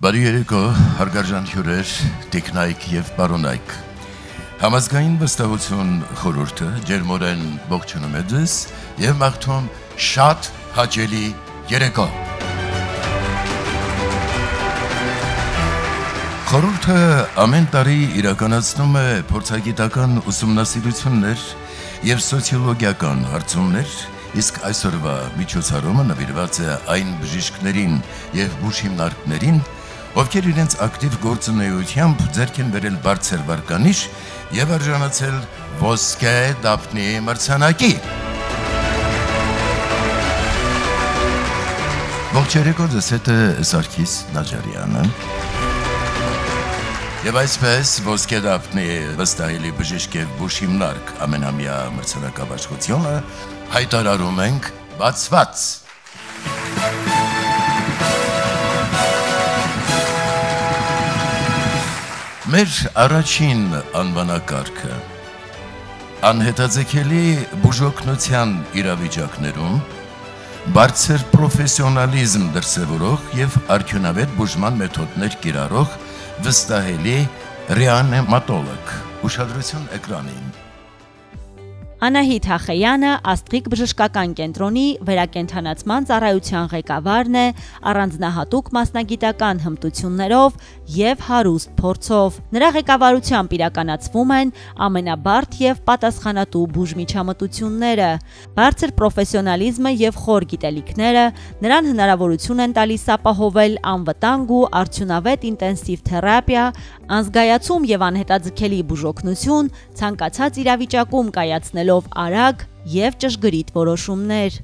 Բարի երեկո, հարգարժան հյուրեր, տիկնայք եւ պարոնայք։ Համազգային վստահություն խորհուրդը ջերմորեն ողջունում է ձեզ եւ մաղթում շատ հաճելի երեկո։ Խորհուրդը ամեն տարի իրականացնում է փորձագիտական ուսումնասիրություններ եւ սոցիոլոգիական հարցումներ, իսկ այսօրվա միջոցառումը նվիրված է այն բժիշկներին եւ բուժհիմնարկներին, ովքեր իրենց ակտիվ գործունեությամբ ձեռք են բերել բարձր վարկանիշ եւ արժանացել ոսկե դափնի մրցանակի։ Ողջ երեկո ձեզ հետ է Սարգիս Նաջարյանը։ Եվ այսպես ոսկե դափնի վստահելի բժիշկ եւ բուժհիմնարկ ամենամյա մրցանակաբաշխությունը հայտարարում ենք բացված։ Մեր առաջին անվանակարգը անհետաձգելի բուժօգնության իրավիճակներում բարձր պրոֆեսիոնալիզմ դրսևորող եւ արդյունավետ բուժման մեթոդներ կիրառող վստահելի ռեանիմատոլոգ։ Ուշադրություն էկրանին։ Անահիտ Հախեյանը Աստղիկ բժշկական կենտրոնի վերակենդանացման ծառայության ղեկավարն է առանձնահատուկ մասնագիտական հմտություններով եւ հարուստ փորձով։ Նրա ղեկավարությամբ իրականացվում են ամենաբարդ եւ պատասխանատու բուժմիջամտությունները։ Բարձր պրոֆեսիոնալիզմը եւ խոր գիտելիքները նրան հնարավորություն են տալիս ապահովել անվտանգ ու արդյունավետ ինտենսիվ թերապիա, անզգայացում եւ անհետաձգելի բուժօգնություն ցանկացած իրավիճակում կայացնելով արագ եւ ճշգրիտ որոշումներ։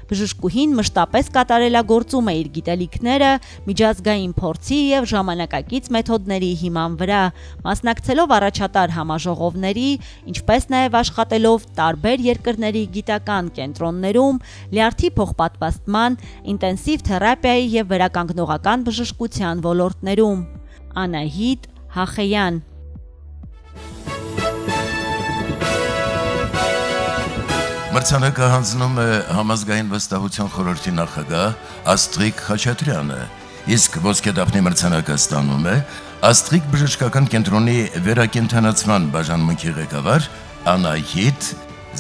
Բժշկուհին մշտապես կատարելագործում է իր գիտելիքները միջազգային փորձի եւ ժամանակակից մեթոդների հիման վրա, մասնակցելով առաջատար համաժողովների, ինչպես նաեւ աշխատելով տարբեր երկրների գիտական կենտրոններում, լյարդի փոխպատվաստման, ինտենսիվ թերապիայի եւ վերականգնողական բժշկության ոլորտներում։ Անահիտ Հախեյան։ Մրցանակը հանձնում է Համազգային վստահություն խորհրդի նախագահ Աստղիկ Խաչատրյանը, իսկ ոսկե դափնի մրցանակը ստանում է Աստղիկ բժշկական կենտրոնի վերակենդանացման բաժանմունքի ղեկավար Անահիտ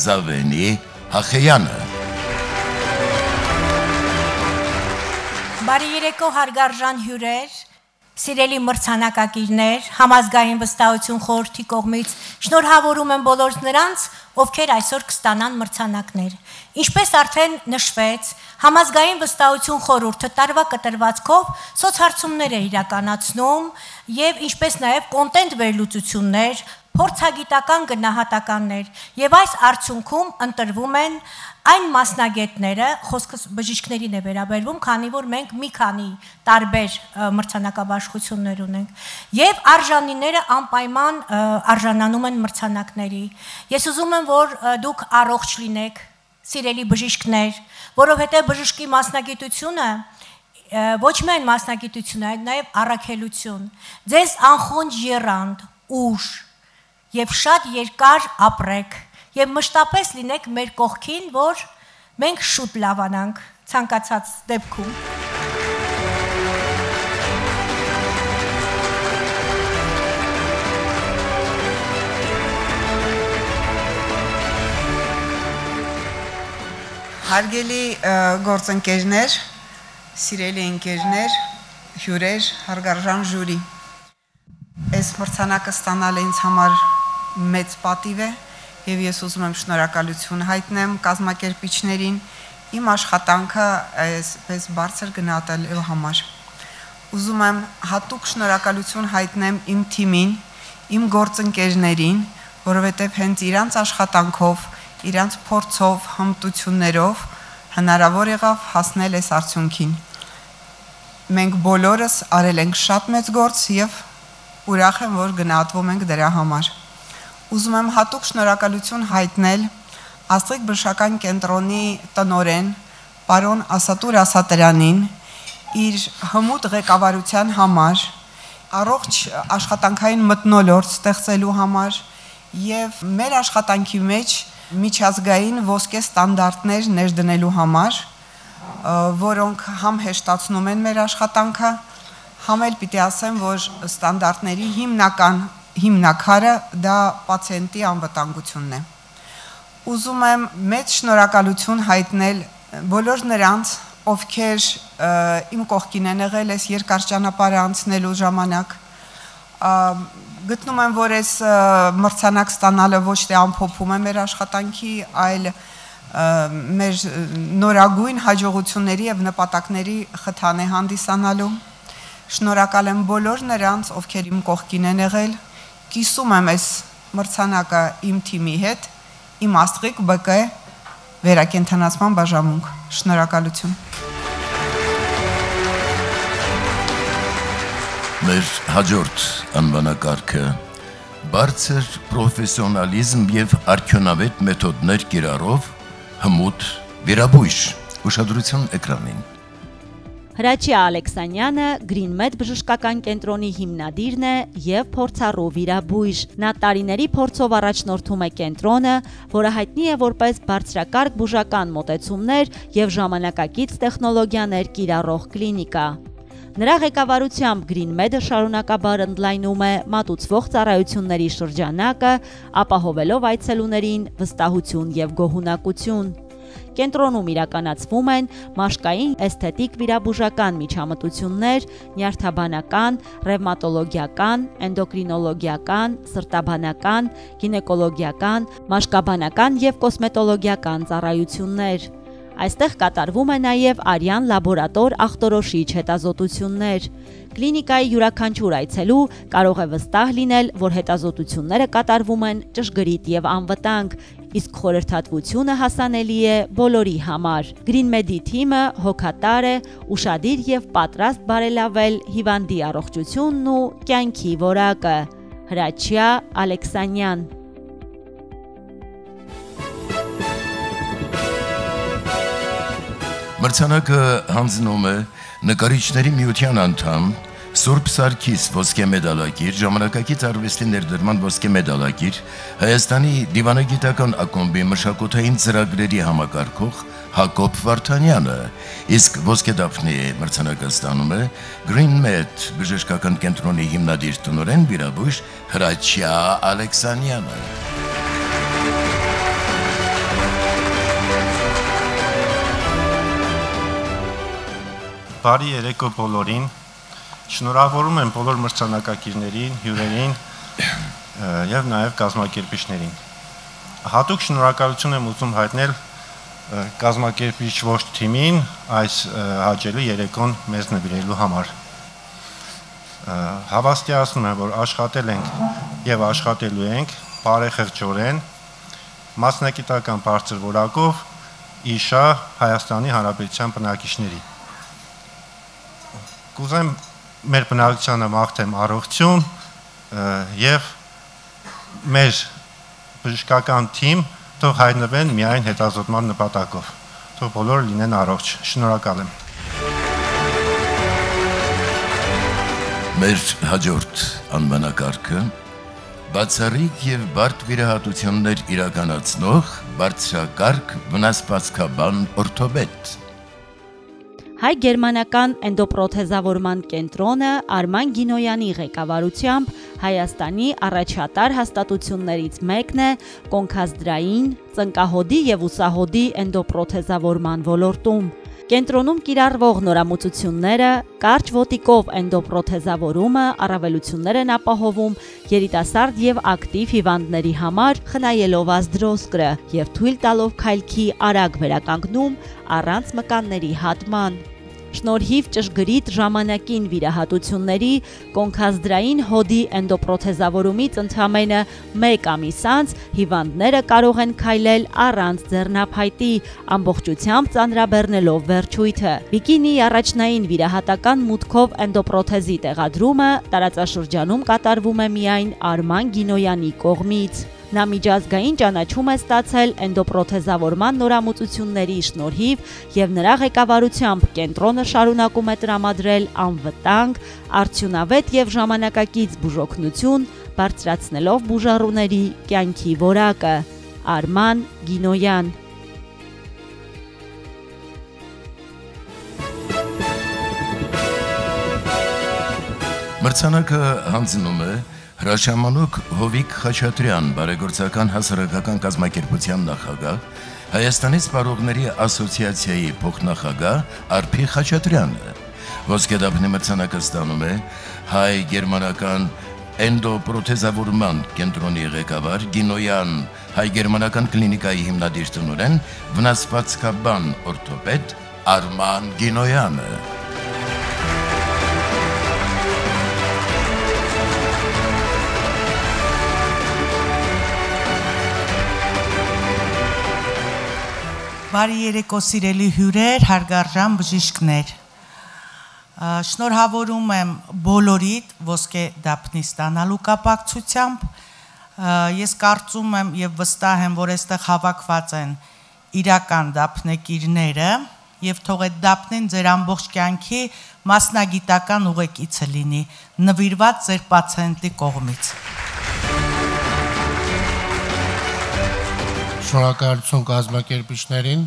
Զավենի Հախեյանը։ Բարի երեկո, հարգարժան հյուրեր, սիրելի մրցանակակիրներ, Համազգային վստահություն խորհրդի կողմից շնորհավորում եմ բոլոր նրանց, ովքեր այսօր կստանան մրցանակներ։ Ինչպես արդեն նշվեց, Համազգային վստահություն խորհուրդը տարվա կտրվածքով սոցհարցումներ է իրականացնում եւ ինչպես նաեւ կոնտենտ վերլուծություններ, փորձագիտական գնահատականներ եւ այս արդյունքում ընտրվում են այն մասնագետները, խոսքս բժիշկներին է վերաբերվում, քանի որ մենք մի քանի տարբեր մրցանակաբաշխություններ ունենք, եւ արժանիները անպայման արժանանում են մրցանակների։ Ես ուզում եմ, որ դուք առողջ լինեք, սիրելի բժիշկներ, որովհետեւ բժշկի մասնագիտությունը ոչ միայն մասնագիտություն է, այլ նաեւ առաքելություն։ Ձեզ անխոնջ եռանդ, ուժ եւ շատ երկար ապրեք եւ մշտապես լինեք մեր կողքին, որ մենք շուտ լավանանք ցանկացած դեպքում։ Հարգելի գործընկերներ, սիրելի ընկերներ, հյուրեր, հարգարժան ժյուրի։ Այս մրցանակը ստանալը ինձ համար մեծ պատիվ է եւ ես ուզում եմ շնորհակալություն հայտնեմ կազմակերպիչներին իմ աշխատանքը այսպես բարձր գնահատելու համար։ Ուզում եմ հատուկ շնորհակալություն հայտնեմ իմ թիմին, իմ գործընկերներին, որովհետեւ հենց իրանց աշխատանքով, իրանց փորձով, հմտություններով հնարավոր եղավ հասնել այս արդյունքին։ Մենք բոլորս արել ենք շատ մեծ գործ եւ ուրախ եմ, որ գնահատվում ենք դրա համար։ Ուզում եմ հատուկ շնորհակալություն հայտնել Աստղիկ բժշկական կենտրոնի տնօրեն պարոն Ասատուր Ասատրյանին իր հմուտ ղեկավարության համար, առողջ աշխատանքային մթնոլորտ ստեղծելու համար եւ մեր աշխատանքի մեջ միջազգային ոսկե ստանդարտներ ներդնելու համար, որոնք համ հեշտացնում են մեր աշխատանքը, Համ էլ պիտի ասեմ, որ ստանդարտների հիմնակարը դա պացիենտի անվտանգությունն է։ Ուզում եմ մեծ շնորհակալություն հայտնել բոլոր նրանց, ովքեր իմ կողքին են եղել այս երկար ճանապարհը անցնելու ժամանակ։ Գտնում եմ, որ այս մրցանակ ստանալը ոչ թե ամփոփում է մեր աշխատանքի, այլ մեր նորագույն հաջողությունների եւ նպատակների խթան է հանդիսանալու։ Շնորհակալ եմ բոլոր նրանց, ովքեր իմ կողքին են եղել։ Կիսում եմ այս մրցանակը իմ թիմի հետ, իմ Աստղիկ ԲԿ վերակենդանացման բաժանմունք։ Շնորհակալություն։ Մեր հաջորդ անվանակարգը բարձր պրոֆեսիոնալիզմ եւ արդյունավետ մեթոդներ կիրառով հմուտ վիրաբույժ։ Ուշադրություն էկրանին։ Հրաչյա Ալեքսանյանը GreenMed բժշկական կենտրոնի հիմնադիրն է եւ փորձառու վիրաբույժ։ Նա տարիների փորձով առաջնորդում է կենտրոնը, որը հայտնի է որպես բարձրակարգ բուժական մոտեցումներ եւ ժամանակակից տեխնոլոգիաներ կիրառող կլինիկա։ Նրա ղեկավարությամբ GreenMed-ը շարունակաբար ընդլայնում է մատուցվող ծառայությունների շրջանակը, ապահովելով այցելուներին վստահություն եւ գոհունակություն։ Կենտրոնում իրականացվում են մաշկային էսթետիկ վիրաբուժական միջամտություններ, նյարդաբանական, ռևմատոլոգիական, էնդոկրինոլոգիական, սրտաբանական, գինեկոլոգիական, մաշկաբանական եւ կոսմետոլոգիական ծառայություններ։ Այստեղ կատարվում է նաև արյան լաբորատոր ախտորոշիչ հետազոտություններ։ Կլինիկայի յուրաքանչյուր այցելու կարող է վստահ լինել, որ հետազոտությունները կատարվում են ճշգրիտ եւ անվտանգ, իսկ խորհրդատվությունը հասանելի է բոլորի համար։ GreenMed-ի թիմը հոգատար է, ուշադիր եւ պատրաստ բարելավել հիվանդի առողջությունն ու կյանքի որակը։ Հրաչյա Ալեքսանյան։ Մրցանակը հանձնում է նկարիչների միության անդամ Սուրբ Սարգիս ոսկե մեդալակիր, ժամանակակից արվեստի ներդրման ոսկե մեդալակիր, Հայաստանի դիվանագիտական ակումբի մշակութային ծրագրերի համակարգող Հակոբ Վարդանյանը, իսկ ոսկե դափնի մրցանակը ստանում է GreenMed բժշկական կենտրոնի հիմնադիր տնօրեն վիրաբույժ Հրաչյա Ալեքսանյանը։ Բարի երեկո բոլորին, շնորհավորում եմ բոլոր մրցանակակիրներին, հյուրերին եւ նաեւ կազմակերպիչներին։ Հատուկ շնորհակալություն եմ ուզում հայտնել կազմակերպիչ ողջ թիմին այս հաջելի երեկոն մեզ նվիրելու համար։ Հավաստիացնում եմ, որ աշխատել ենք եւ աշխատելու ենք բարեխղճորեն, մասնագիտական բարձր որակով իշա Հայաստանի Հանրապետության բնակիչների։ Կուզեմ մեր բնակչությանը մաղթեմ առողջություն եւ մեր բժշկական թիմ թող հայտնվեն միայն հետազոտման նպատակով։ Թող բոլորը լինեն առողջ։ Շնորհակալ եմ։ Մեր հաջորդ անվանակարգը բացառիկ եւ բարդ վիրահատություններ իրականացնող բարձրակարգ վնասվածքաբան օրթոպեդ։ Հայ-գերմանական էնդոպրոթեզավորման կենտրոնը Արման Գինոյանի ղեկավարությամբ Հայաստանի առաջատար հաստատություններից մեկն է կոնքազդրային, ծնկահոդի եւ ուսահոդի էնդոպրոթեզավորման ոլորտում։ Կենտրոնում կիրառվող նորամուծությունները, կարճ ոտիկով էնդոպրոթեզավորումը առավելություններ են ապահովում երիտասարդ եւ ակտիվ հիվանդների համար, խնայելով ազդրոսկրը եւ թույլ տալով քայլքի արագ վերականգնում առանց մկանների հատման։ Շնորհիվ ճշգրիտ ժամանակին վիրահատությունների կոնքազդրային հոդի էնդոպրոթեզավորումից ընդամենը 1 ամիս անց հիվանդները կարող են քայլել առանց ձեռնափայտի, ամբողջությամբ ծանրաբեռնելով վերջույթը։ Բիկինի առաջնային վիրահատական մուտքով էնդոպրոթեզի տեղադրումը տարածաշրջանում կատարվում է միայն Արման Գինոյանի կողմից։ Նա միջազգային ճանաչում է ստացել էնդոպրոթեզավորման նորամուծությունների շնորհիվ եւ նրա ղեկավարությամբ կենտրոնը շարունակում է տրամադրել անվտանգ, արդյունավետ եւ ժամանակակից բուժօգնություն, բարձրացնելով բուժառուների կյանքի որակը։ Արման Գինոյան։ Մրցանակը հանձնում է հրաշամանուկ Հովիկ Խաչատրյան, բարեգործական հասարակական կազմակերպության նախագահ, Հայաստանի սպառողների ասոցիացիայի փոխնախագահ Արփի Խաչատրյանը։ Ոսկեդափնի մրցանակը ստանում է հայ-գերմանական էնդոպրոթեզավորման կենտրոնի ղեկավար Գինոյան հայ-գերմանական կլինիկայի հիմնադիր տնօրեն վնասվածքաբան օրթոպեդ Արման Գինոյանը։ Բարի երեկո սիրելի հյուրեր, հարգարժան բժիշկներ։ Շնորհավորում եմ բոլորիդ ոսկե դափնի ստանալու կապակցությամբ։ Ես կարծում եմ եւ վստահ եմ, որ այստեղ հավաքված են իրական դափնեկիրները եւ թող այդ դափնին ձեր ամբողջ կյանքի մասնագիտական ուղեկիցը լինի, նվիրված ձեր պացիենտի կողմից։ Շնորհակալություն կազմակերպիչներին,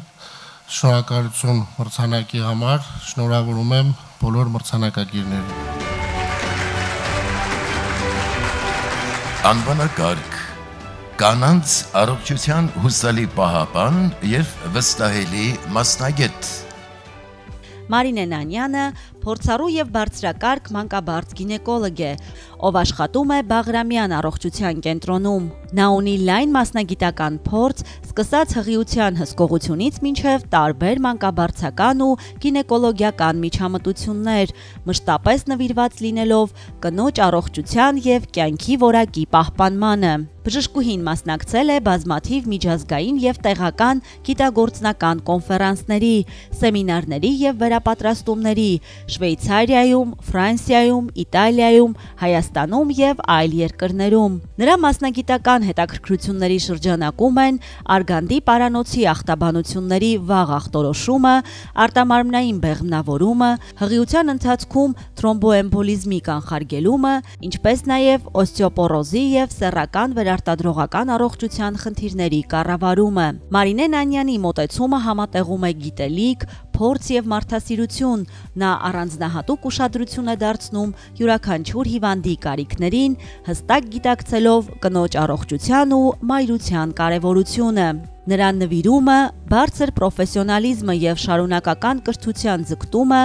շնորհակալություն մրցանակի համար, շնորհավորում եմ բոլոր մրցանակակիրներին։ Անվանակարգ կանանց առողջության հուսալի պահապան եւ վստահելի մասնագետ Մարինե Նանյանը փորձառու եւ բարձրակարգ մանկաբարձ գինեկոլոգ է, ով աշխատում է Բաղրամյան առողջության կենտրոնում։ Նա ունի լայն մասնագիտական փորձ, սկսած հղիության հսկողությունից մինչև տարբեր մանկաբարձական ու գինեկոլոգիական միջամտություններ, մշտապես նվիրված լինելով կնոջ առողջության եւ կյանքի որակի պահպանմանը։ Բժշկուհին մասնակցել է բազմաթիվ միջազգային եւ տեղական գիտագործնական կոնֆերանսների, սեմինարների եւ վերապատրաստումների Շվեյցարիայում, Ֆրանսիայում, Իտալիայում, Հայաստանում եւ այլ երկրներում։ Նրա մասնագիտական հետաքրքրությունների շրջանակում են արգանդի պարանոցի ախտաբանությունների վաղ ախտորոշումը, արտամարմնային բեղմնավորումը, հղիության ընթացքում թրոմբոէմբոլիզմի կանխարգելումը, ինչպես նաեւ օստեոպորոզի եւ սեռական արտադրողական առողջության խնդիրների կառավարումը։ Մարինե Նանյանի մոտեցումը համատեղում է գիտելիք, փորձ եւ մարդասիրություն։ Նա առանձնահատուկ ուշադրություն է դարձնում յուրաքանչյուր հիվանդի կարիքներին, հստակ գիտակցելով կնոջ առողջության ու մայրության կարևորությունը։ Նրա նվիրումը, բարձր պրոֆեսիոնալիզմը եւ շարունակական կրթության ձգտումը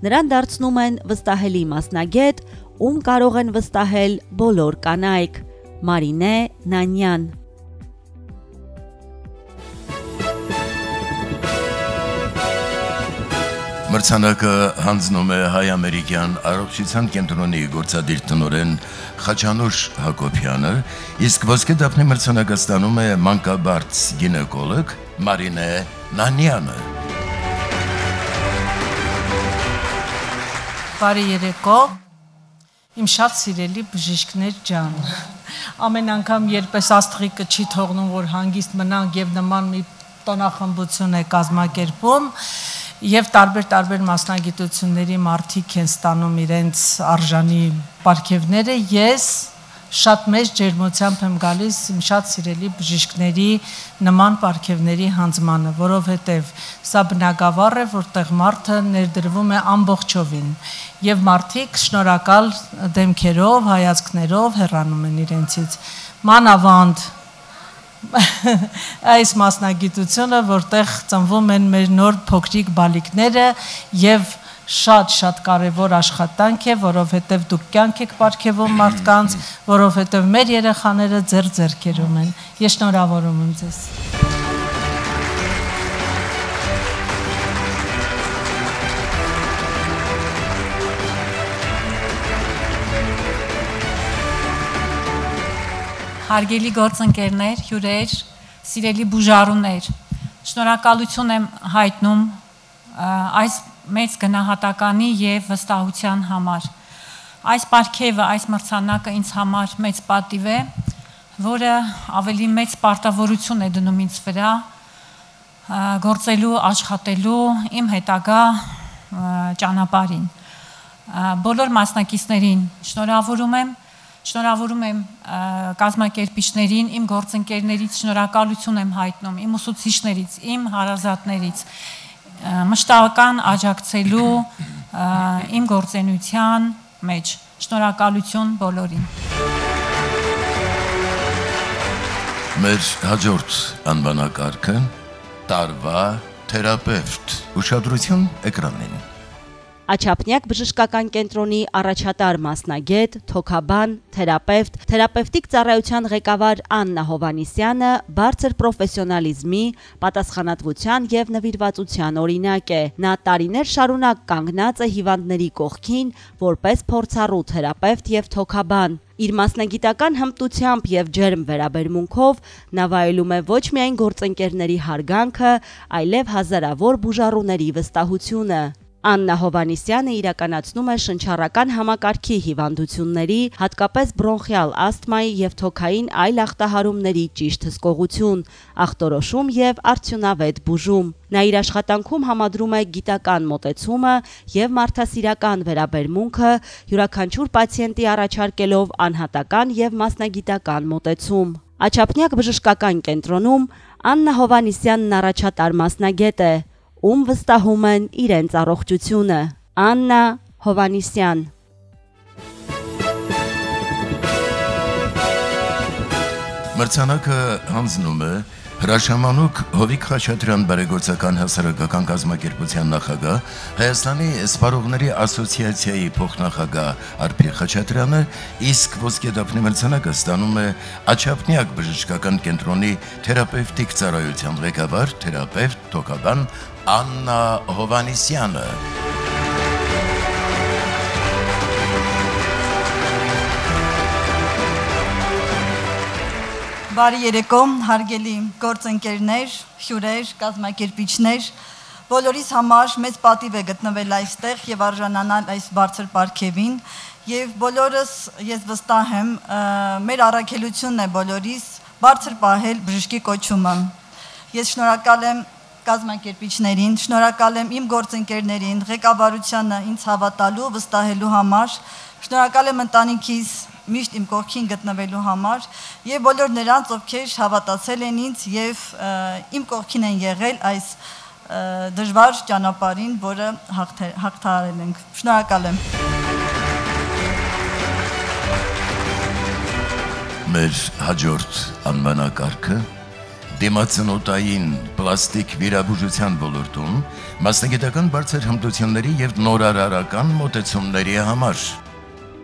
նրան դարձնում են վստահելի մասնագետ, ում կարող են վստահել բոլոր կանայք։ Մարինե Նանյան Մրցանակը հանձնում է հայ-ամերիկյան առողջության կենտրոնի գործադիր տնօրեն Խաչանուշ Հակոբյանը, իսկ ոսկե դափնի մրցանակը ստանում է մանկաբարձ գինեկոլոգ Մարինե Նանյանը։ Բարի երեկո, իմ շատ սիրելի բժիշկներ ջան։ Ամեն անգամ երբ ես աստղիկը չի թողնում, որ հանգիստ մնանք եւ նման մի տոնախմբություն է կազմակերպում եւ տարբեր մասնագիտությունների մարդիկ են ստանում իրենց արժանի պարգևները, ես շատ մեծ ջերմությամբ եմ գալիս իմ շատ սիրելի բժիշկների նման պարգևների հանձմանը, որովհետեւ սա բնագավառ է, որտեղ մարդը ներդրվում է ամբողջովին եւ մարդիկ շնորհակալ դեմքերով, հայացքներով հեռանում են իրենցից։ Մանավանդ այս մասնագիտությունը, որտեղ ծնվում են մեր նոր փոքրիկ բալիկները եւ շատ կարևոր աշխատանք է, որովհետեւ դուք կյանք եք պարգևում մարդկանց, որովհետեւ մեր երեխաները ձեր ձեռքերում են։ Ես շնորհավորում եմ ձեզ։ Հարգելի գործընկերներ, հյուրեր, սիրելի բուժարուներ, շնորհակալություն եմ հայտնում այս մեծ գնահատականի եւ վստահության համար։ Այս պարգևը, այս մրցանակը ինձ համար մեծ պատիվ է, որը ավելի մեծ պարտավորություն է դնում ինձ վրա գործելու, աշխատելու իմ հետագա ճանապարհին։ Բոլոր մասնակիցներին շնորհավորում եմ կազմակերպիչներին, իմ գործընկերներից շնորհակալություն եմ հայտնում, իմ ուսուցիչներից, իմ հարազատներից, մշտական աջակցելու իմ գործունեության մեջ։ Շնորհակալություն բոլորին։ Մեր հաջորդ անվանակարգը տարվա թերապևտ։ Ուշադրություն էկրանին։ Աչափնյակ բժշկական կենտրոնի առաջատար մասնագետ, թոքաբան, թերապևտ, թերապևտիկ ծառայության ղեկավար Աննա Հովանիսյանը բարձր պրոֆեսիոնալիզմի, պատասխանատվության եւ նվիրվածության օրինակ է։ Նա տարիներ շարունակ կանգնած է հիվանդների կողքին որպես փորձառու թերապևտ եւ թոքաբան։ Իր մասնագիտական հմտությամբ եւ ջերմ վերաբերմունքով նա վայելում է ոչ միայն գործընկերների հարգանքը, այլև հազարավոր բուժառուների վստահությունը։ Աննա Հովանիսյանը իրականացնում է շնչառական համակարգի հիվանդությունների, հատկապես բրոնխիալ ասթմայի եւ թոքային այլ ախտահարումների ճիշտ հսկողություն, ախտորոշում եւ արդյունավետ բուժում։ Նա իր աշխատանքում համադրում է գիտական մոտեցումը եւ մարդասիրական վերաբերմունքը, յուրաքանչյուր պացիենտի առաջարկելով անհատական եւ մասնագիտական մոտեցում։ Աչափնյակ բժշկական կենտրոնում Աննա Հովանիսյանն առաջատար մասնագետ է, ում վստահում են իրենց առողջությունը։ Աննա Հովանիսյան։ Մրցանակը հանձնում է հրաշամանուկ Հովիկ Խաչատրյան բարեգործական հասարակական կազմակերպության նախագահ, Հայաստանի սպառողների ասոցիացիայի փոխնախագահ Արփի Խաչատրյանը, իսկ ոսկեդափնի մրցանակը ստանում է Աչափնյակ բժշկական կենտրոնի թերապևտիկ ծառայության ղեկավար, թերապևտ, թոքաբան Աննա Հովանիսյանը։ Բարի երեկո, հարգելի գործընկերներ, հյուրեր, կազմակերպիչներ, բոլորիս համար մեծ պատիվ է գտնվել այստեղ եւ արժանանալ այս բարձր պարգևին եւ բոլորս ես վստահ եմ, մեր առաքելությունն է բոլորիս բարձր պահել բժշկի կոչումը։ Ես շնորհակալ եմ կազմակերպիչներին, շնորհակալ եմ իմ գործընկերներին, ղեկավարությանը ինձ հավատալու, վստահելու համար, շնորհակալ եմ ընտանիքիս միշտ իմ կողքին գտնվելու համար եւ բոլոր նրանց, ովքեր հավատացել են ինձ եւ իմ կողքին են եղել այս դժվար ճանապարհին, որը հաղթահարել ենք։ Շնորհակալ եմ։ Մեր հաջորդ անվանակարգը դիմացնոտային պլաստիկ վիրաբուժության ոլորտում մասնագիտական բարձր հմտությունների եւ նորարարական մոտեցումների համար։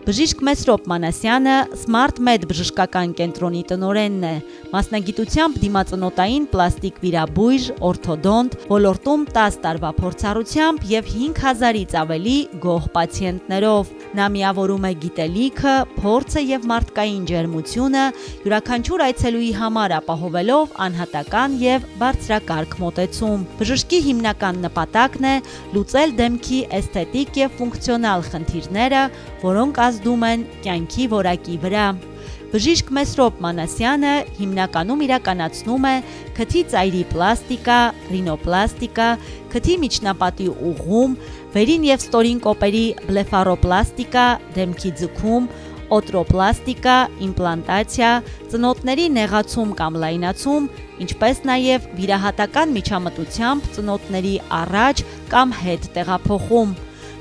Բժիշկ Մեսրոպ Մանասյանը Smart Med բժշկական կենտրոնի տնօրենն է, մասնագիտությամբ դիմացնոտային պլաստիկ վիրաբույժ, օրթոդոնտ, ոլորտում 10 տարվա փորձառությամբ եւ 5000-ից ավելի գոհ պացիենտներով։ Նա միավորում է գիտելիքը, փորձը եւ մարդկային ջերմությունը, յուրաքանչյուր այցելուի համար ապահովելով անհատական եւ բարձրակարգ մոտեցում։ Բժշկի հիմնական նպատակն է լուծել դեմքի էսթետիկ եւ ֆունկցիոնալ խնդիրները, որոնք ազդում են կյանքի որակի վրա։ Բժիշկ Մեսրոպ Մանասյանը հիմնականում իրականացնում է քթի ծայրի պլաստիկա, ռինոպլաստիկա, քթի միջնապատի ուղղում, վերին եւ ստորին կոպերի բլեֆարոպլաստիկա, դեմքի ձգում, օտրոպլաստիկա, իմպլանտացիա, ծնոտների նեղացում կամ լայնացում, ինչպես նաեւ վիրահատական միջամտությամբ ծնոտների առաջ կամ հետ տեղափոխում։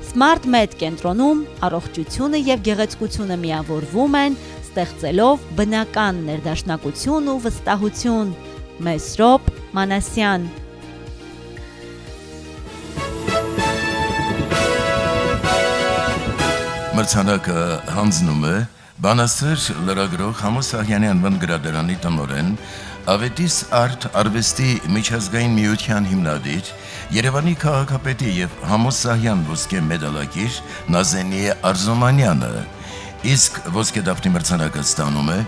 Smart Med կենտրոնում առողջությունը եւ գեղեցկությունը միավորվում են, ստեղծելով բնական ներդաշնակություն ու վստահություն։ Մեսրոպ Մանասյան։ Մրցանակը հանձնում է բանասեր լրագրող Համոս Սահյանի անվան գրադարանի տնօրեն, Ավետիս արտ արվեստի միջազգային միության հիմնադիր, Երևանի քաղաքապետի եւ Համոս Սահյան ոսկե մեդալակիր Նազենիե Արզոմանյանը, իսկ ոսկեդափնի մրցանակը ստանում է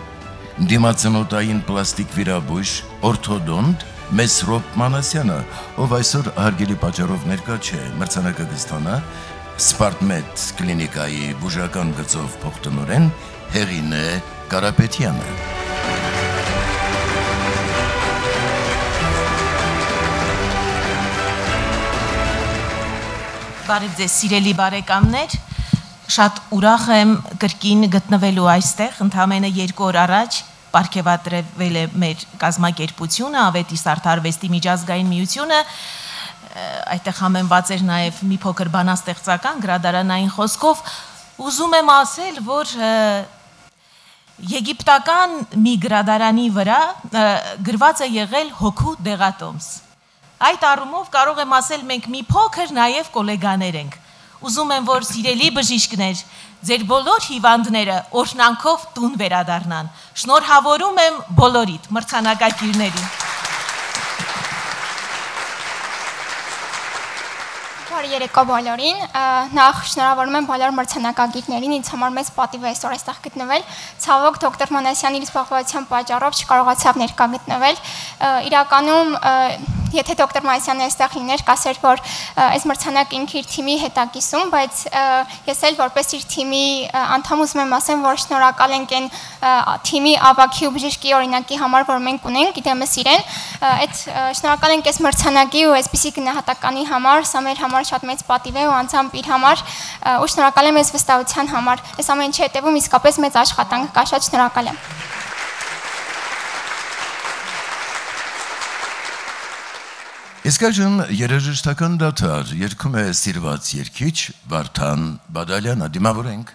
դիմացնոտային պլաստիկ վիրաբույժ, օրթոդոնտ Մեսրոպ Մանասյանը, ով այսօր հարգելի պատճառով ներկա չէ, մրցանակը կստանա Smart Med կլինիկայի բուժական գծով փոխտնօրեն Հեղինե Կարապետյանը։ Բարև ձեզ սիրելի բարեկամներ, շատ ուրախ եմ կրկին գտնվելու այստեղ, ընդամենը 2 օր առաջ պարգևատրվել է մեր կազմակերպությունը, Ավետիս արվեստի միջազգային միությունը, այդտեղ համեմված էր նաև մի փոքր բանաստեղծական գրադարանային խոսքով, ուզում եմ ասել, որ եգիպտական մի գրադարանի վրա գրված է եղել հոգու դեղատոմս։ Այդ առումով կարող եմ ասել, մենք մի փոքր նաև գոլեգաներ ենք։ Ուզում եմ, որ սիրելի բժիշկներ, ձեր բոլոր հիվանդները օրհնանքով տուն վերադառնան։ Շնորհավորում եմ բոլորիդ մրցանակակիրներին։ Բարի երեկո բոլորին, նախ շնորհավորում եմ բոլոր մրցանակակիրներին, ինձ համար մեծ պատիվ է այսօր այստեղ գտնվել, ցավոք դոկտոր Մանասյանի զբաղվածության պատճառով չկարողացավ ներկա գտնվել, իրականում եթե դոկտոր Մանասյանը այստեղ լիներ, կասեր, որ այս մրցանակը ինքը իր թիմի հետ է կիսում, բայց ես էլ որպես իր թիմի անդամ ուզում եմ ասեմ, որ շնորհակալ ենք այն թիմի ավագի ու բժշկի օրինակի համար, որ մենք ունենք, գիտեմս իրեն, այդ շնորհակալ ենք այս մրցանակի ու այսպիսի գնահատականի համար, սա մեր համար շատ մեծ պատիվ է ու անձամբ իր համար ու շնորհակալ եմ այս վստահության համար։ Այս ամեն ինչի հետևում իսկապես մեծ աշխատանք կա, շատ շնորհակալ եմ։ Իսկ այժմ երաժշտական դադար երգում է սիրված երգիչ Վարդան Բադալյանը, դիմավորենք։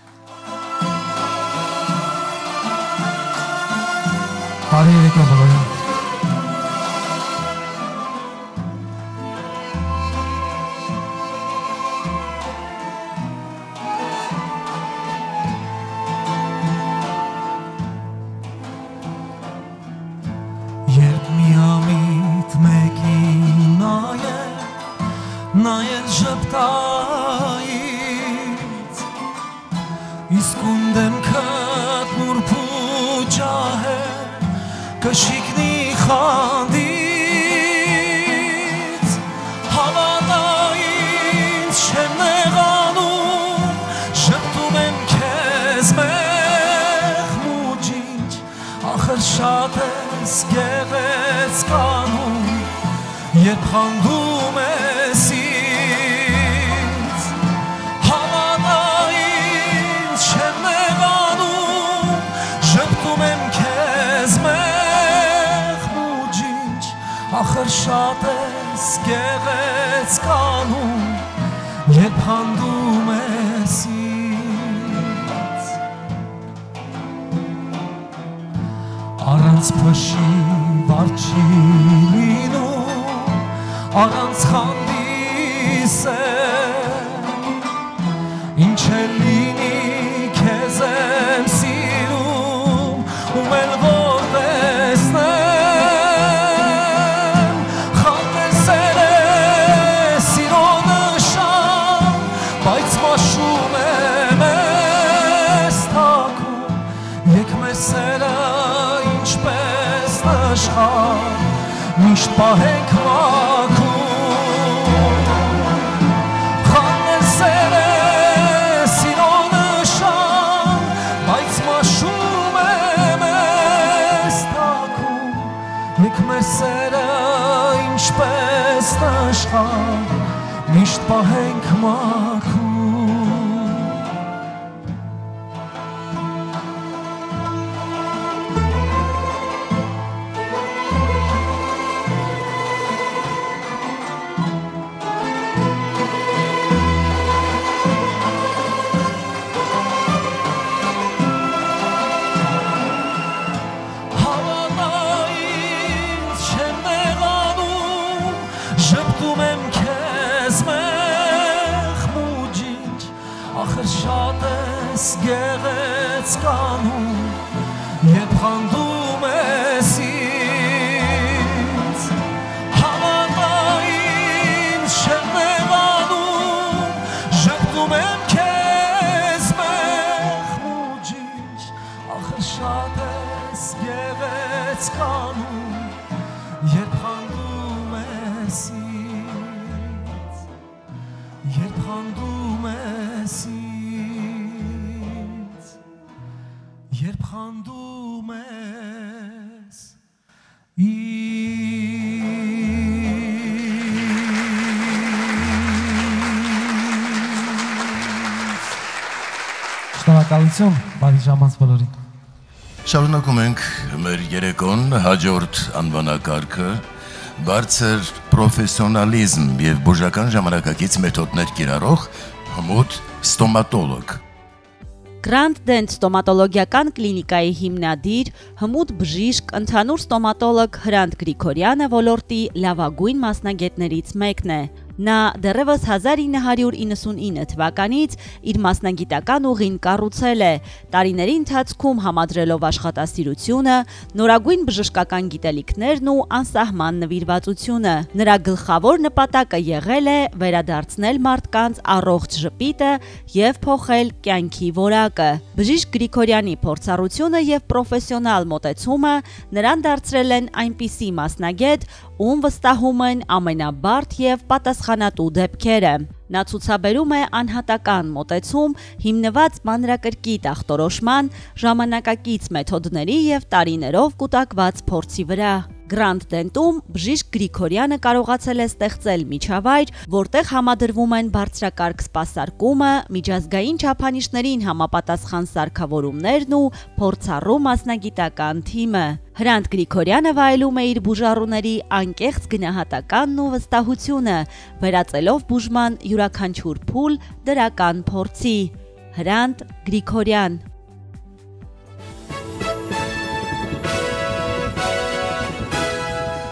Բարի երեկո բոլորին։ Նայել ժպտայից, իսկ ունդեմ կտ նուրպու ջահե, կշիկնի խանդից, հավատայից չեմ նեղանում, ժպտում եմ կեզ մեղ մուջինչ, ախր շատ ես գեղեց կանում, երբ խանդում ես ինձ, հավատայից չեմ նեղանում, ժպտում եմ կեզ մեղ մուջինչ, ախր շատ ես գեղեց կանում, երբ խանդում ես ինձ, առանց փշի վարչի լինում, առանց խանդիս է, ինչ է լինի քեզ եմ սիրում, ում էլ որ տեսնեմ, խանդեսել է սիրո նշան, բայց մաշում եմ ես թակում, եկ մեր սերը ինչպես նշխան, միշտ պահենք մաքում, խանել սեր է սիրո նշան, բայց մաշում եմ ես թակում, եկ մեր սերը ինչպես նշխան, միշտ պահենք մաքում։ Գեղեց կանում, երբ խանդում ես ինձ, հավատայից չեմ նեղանում, ժպտում եմ քեզ մեղ մուջինչ, ախր շատ ես գեղեց կանում, երբ խանդում ես ինձ, երբ խանդում ես ինձ, երբ խանդում ես Շնորհակալություն, բարի ժամանց բոլորին։ Շարունակում ենք մեր երեկոն, հաջորդ անվանակարգը բարձր պրոֆեսիոնալիզմ եւ բուժական ժամանակակից մեթոդներ կիրառող հմուտ ստոմատոլոգ։ Grand Dent ստոմատոլոգիական կլինիկայի հիմնադիր, հմուտ բժիշկ, ընդհանուր ստոմատոլոգ Հրանտ Գրիգորյանը ոլորտի լավագույն մասնագետներից մեկն է։ Նա դեռևս 1999 թվականից իր մասնագիտական ուղին կառուցել է, տարիների ընթացքում համադրելով աշխատասիրությունը, նորագույն բժշկական գիտելիքներն ու անսահման նվիրվածությունը։ Նրա գլխավոր նպատակը եղել է վերադարձնել մարդկանց առողջ ժպիտը եւ փոխել կյանքի որակը։ Բժիշկ Գրիգորյանի փորձառությունը եւ պրոֆեսիոնալ մոտեցումը նրան դարձրել են այնպիսի մասնագետ, ում վստահում են ամենաբարդ եւ պատասխանատու դեպքերը։ Նա ցուցաբերում է անհատական մոտեցում, հիմնված մանրակրկիտ ախտորոշման, ժամանակակից մեթոդների եւ տարիներով կուտակված փորձի վրա։ Grand Dent-ում բժիշկ Գրիգորյանը կարողացել է ստեղծել միջավայր, որտեղ համադրվում են բարձրակարգ սպասարկումը, միջազգային չափանիշներին համապատասխան սարքավորումներն ու փորձառու մասնագիտական թիմը։ Հրանտ Գրիգորյանը վայելում է իր բուժառուների անկեղծ գնահատականն ու վստահությունը, վերածելով բուժման յուրաքանչյուր փուլ դրական փորձի։ Հրանտ Գրիգորյան։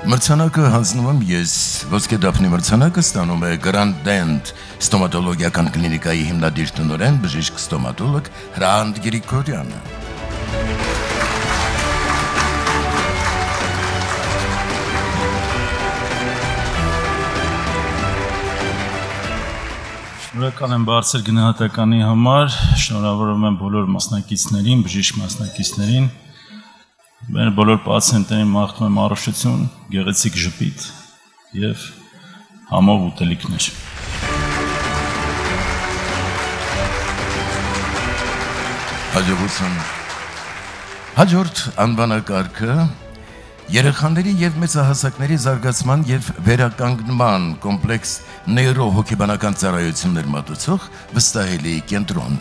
Մրցանակը հանձնում եմ ես, ոսկե դափնի մրցանակը ստանում է Grand Dent ստոմատոլոգիական կլինիկայի հիմնադիր տնօրեն բժիշկ ստոմատոլոգ Հրանտ Գրիգորյանը։ Շնորհակալ եմ բարձր գնահատականի համար, շնորհավորում եմ բոլոր մասնակիցներին, բժիշկ մասնակիցներին։ Մեր բոլոր պացիենտներին մաղթում եմ առողջություն, գեղեցիկ ժպիտ եւ համով ուտելիքներ։ Հաջողություն։ Հաջորդ անվանակարգը երեխաների եւ մեծահասակների զարգացման եւ վերականգնման կոմպլեքս նեյրոհոգեբանական ծառայություններ մատուցող վստահելի կենտրոն։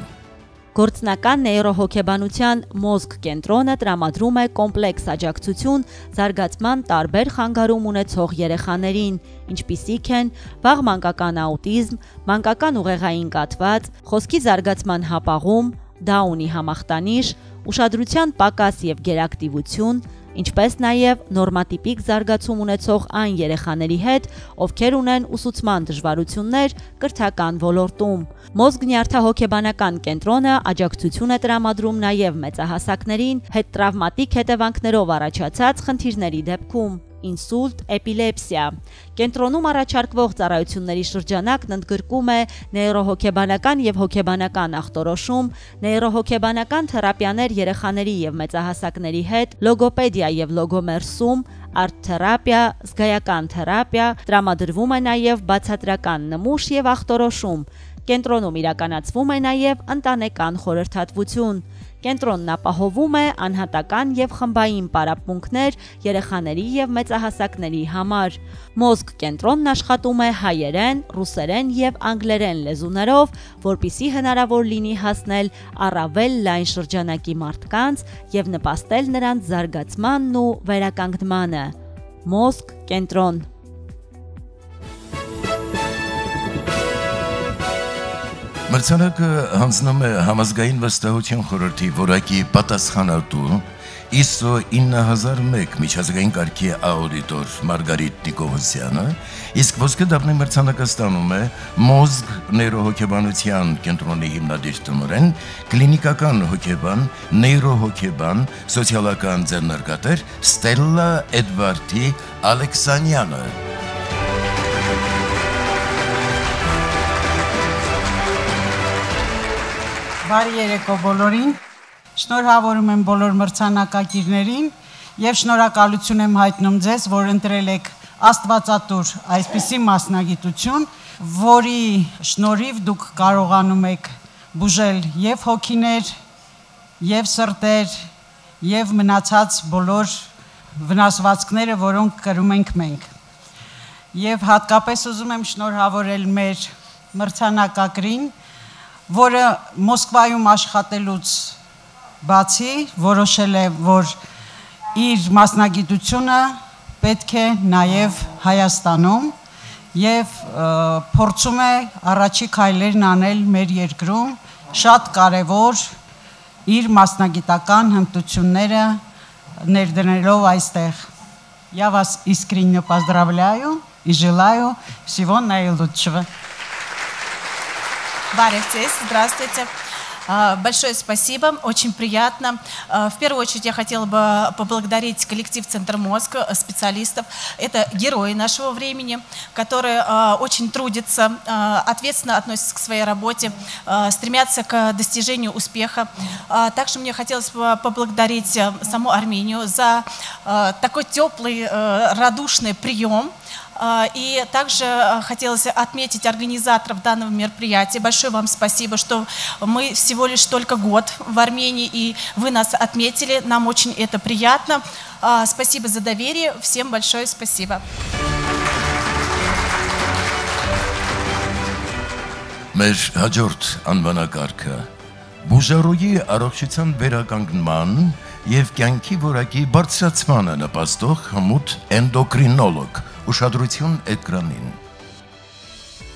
Գործնական նեյրոհոգեբանության մոզգ կենտրոնը տրամադրում է կոմպլեքս աջակցություն զարգացման տարբեր խանգարում ունեցող երեխաներին, ինչպիսիք են վաղ մանկական աուտիզմ, մանկական ուղեղային կաթված, խոսքի զարգացման հապաղում, Դաունի համախտանիշ, ուշադրության պակաս եւ գերակտիվություն, ինչպես նաև նորմատիպիկ զարգացում ունեցող այն երեխաների հետ, ովքեր ունեն ուսուցման դժվարություններ կրթական ոլորտում։ Մոզգ նյարդահոգեբանական կենտրոնը աջակցություն է տրամադրում նաև մեծահասակներին հետտրավմատիկ հետևանքներով առաջացած խնդիրների դեպքում։ Ինսուլտ, էպիլեպսիա։ Կենտրոնում առաջարկվող ծառայությունների շրջանակն ընդգրկում է նեյրոհոգեբանական եւ հոգեբանական ախտորոշում, նեյրոհոգեբանական թերապիաներ երեխաների եւ մեծահասակների հետ, լոգոպեդիա եւ լոգոմերսում, արտ-թերապիա, զգայական թերապիա, տրամադրվում է նաև բացատրական նմուշ եւ ախտորոշում։ Կենտրոնում իրականացվում է նաև ընտանեկան խորհրդատվություն։ Կենտրոնն ապահովում է անհատական եւ խմբային պարապմունքներ երեխաների եւ մեծահասակների համար։ Մոզգ կենտրոնն աշխատում է հայերեն, ռուսերեն եւ անգլերեն լեզուներով, որպիսի հնարավոր լինի հասնել առավել լայն շրջանակի մարդկանց եւ նպաստել նրանց զարգացմանն ու վերականգնմանը։ Մոզգ կենտրոն։ Մրցանակը հանձնում է Համազգային վստահության խորհրդի որակի պատասխանատու ISO 9001 միջազգային կարգի աուդիտոր Մարգարիտ Նիկողոսյանը, իսկ ոսկե դափնի մրցանակը ստանում է Մոզգ նեյրոհոգեբանության կենտրոնի հիմնադիր տնօրեն, կլինիկական հոգեբան, նեյրոհոգեբան, սոցիալական ձեռնարկատեր Ստելլա Էդվարդի Ալեքսանյանը։ Բարի երեկո բոլորին, շնորհավորում եմ բոլոր մրցանակակիրներին եւ շնորհակալություն եմ հայտնում ձեզ, որ ընտրել եք աստվածատուր այսպիսի մասնագիտություն, որի շնորհիվ դուք կարողանում եք բուժել եւ հոգիներ, եւ սրտեր, եւ մնացած բոլոր վնասվածքները, որոնք կրում ենք մենք։ Եվ հատկապես ուզում եմ շնորհավորել մեր մրցանակակրին, որը Մոսկվայում աշխատելուց բացի որոշել է, որ իր մասնագիտությունը պետք է նաև Հայաստանում եւ փորձում է առաջի քայլերն անել մեր երկրում շատ կարևոր իր մասնագիտական հմտությունները ներդնելով այստեղ։ Я вас искренне поздравляю и желаю всего наилучшего. Здравствуйте. Большое спасибо, очень приятно. В первую очередь я хотела бы поблагодарить коллектив «Центр Мозг», специалистов. Это герои нашего времени, которые очень трудятся, ответственно относятся к своей работе, стремятся к достижению успеха. Также мне хотелось бы поблагодарить саму Армению за такой теплый, радушный прием. И также хотелось отметить организаторов данного мероприятия. Большое вам спасибо, что мы всего лишь только год в Армении, и вы нас отметили. Нам очень это приятно. Спасибо за доверие. Всем большое спасибо. Մեր հաջորդ անվանակարգը բուժարոյի առողջության վերականգնման եւ կյանքի որակի բարձրացմանը նպաստող հմուտ էնդոկրինոլոգ ուշադրություն էկրանին։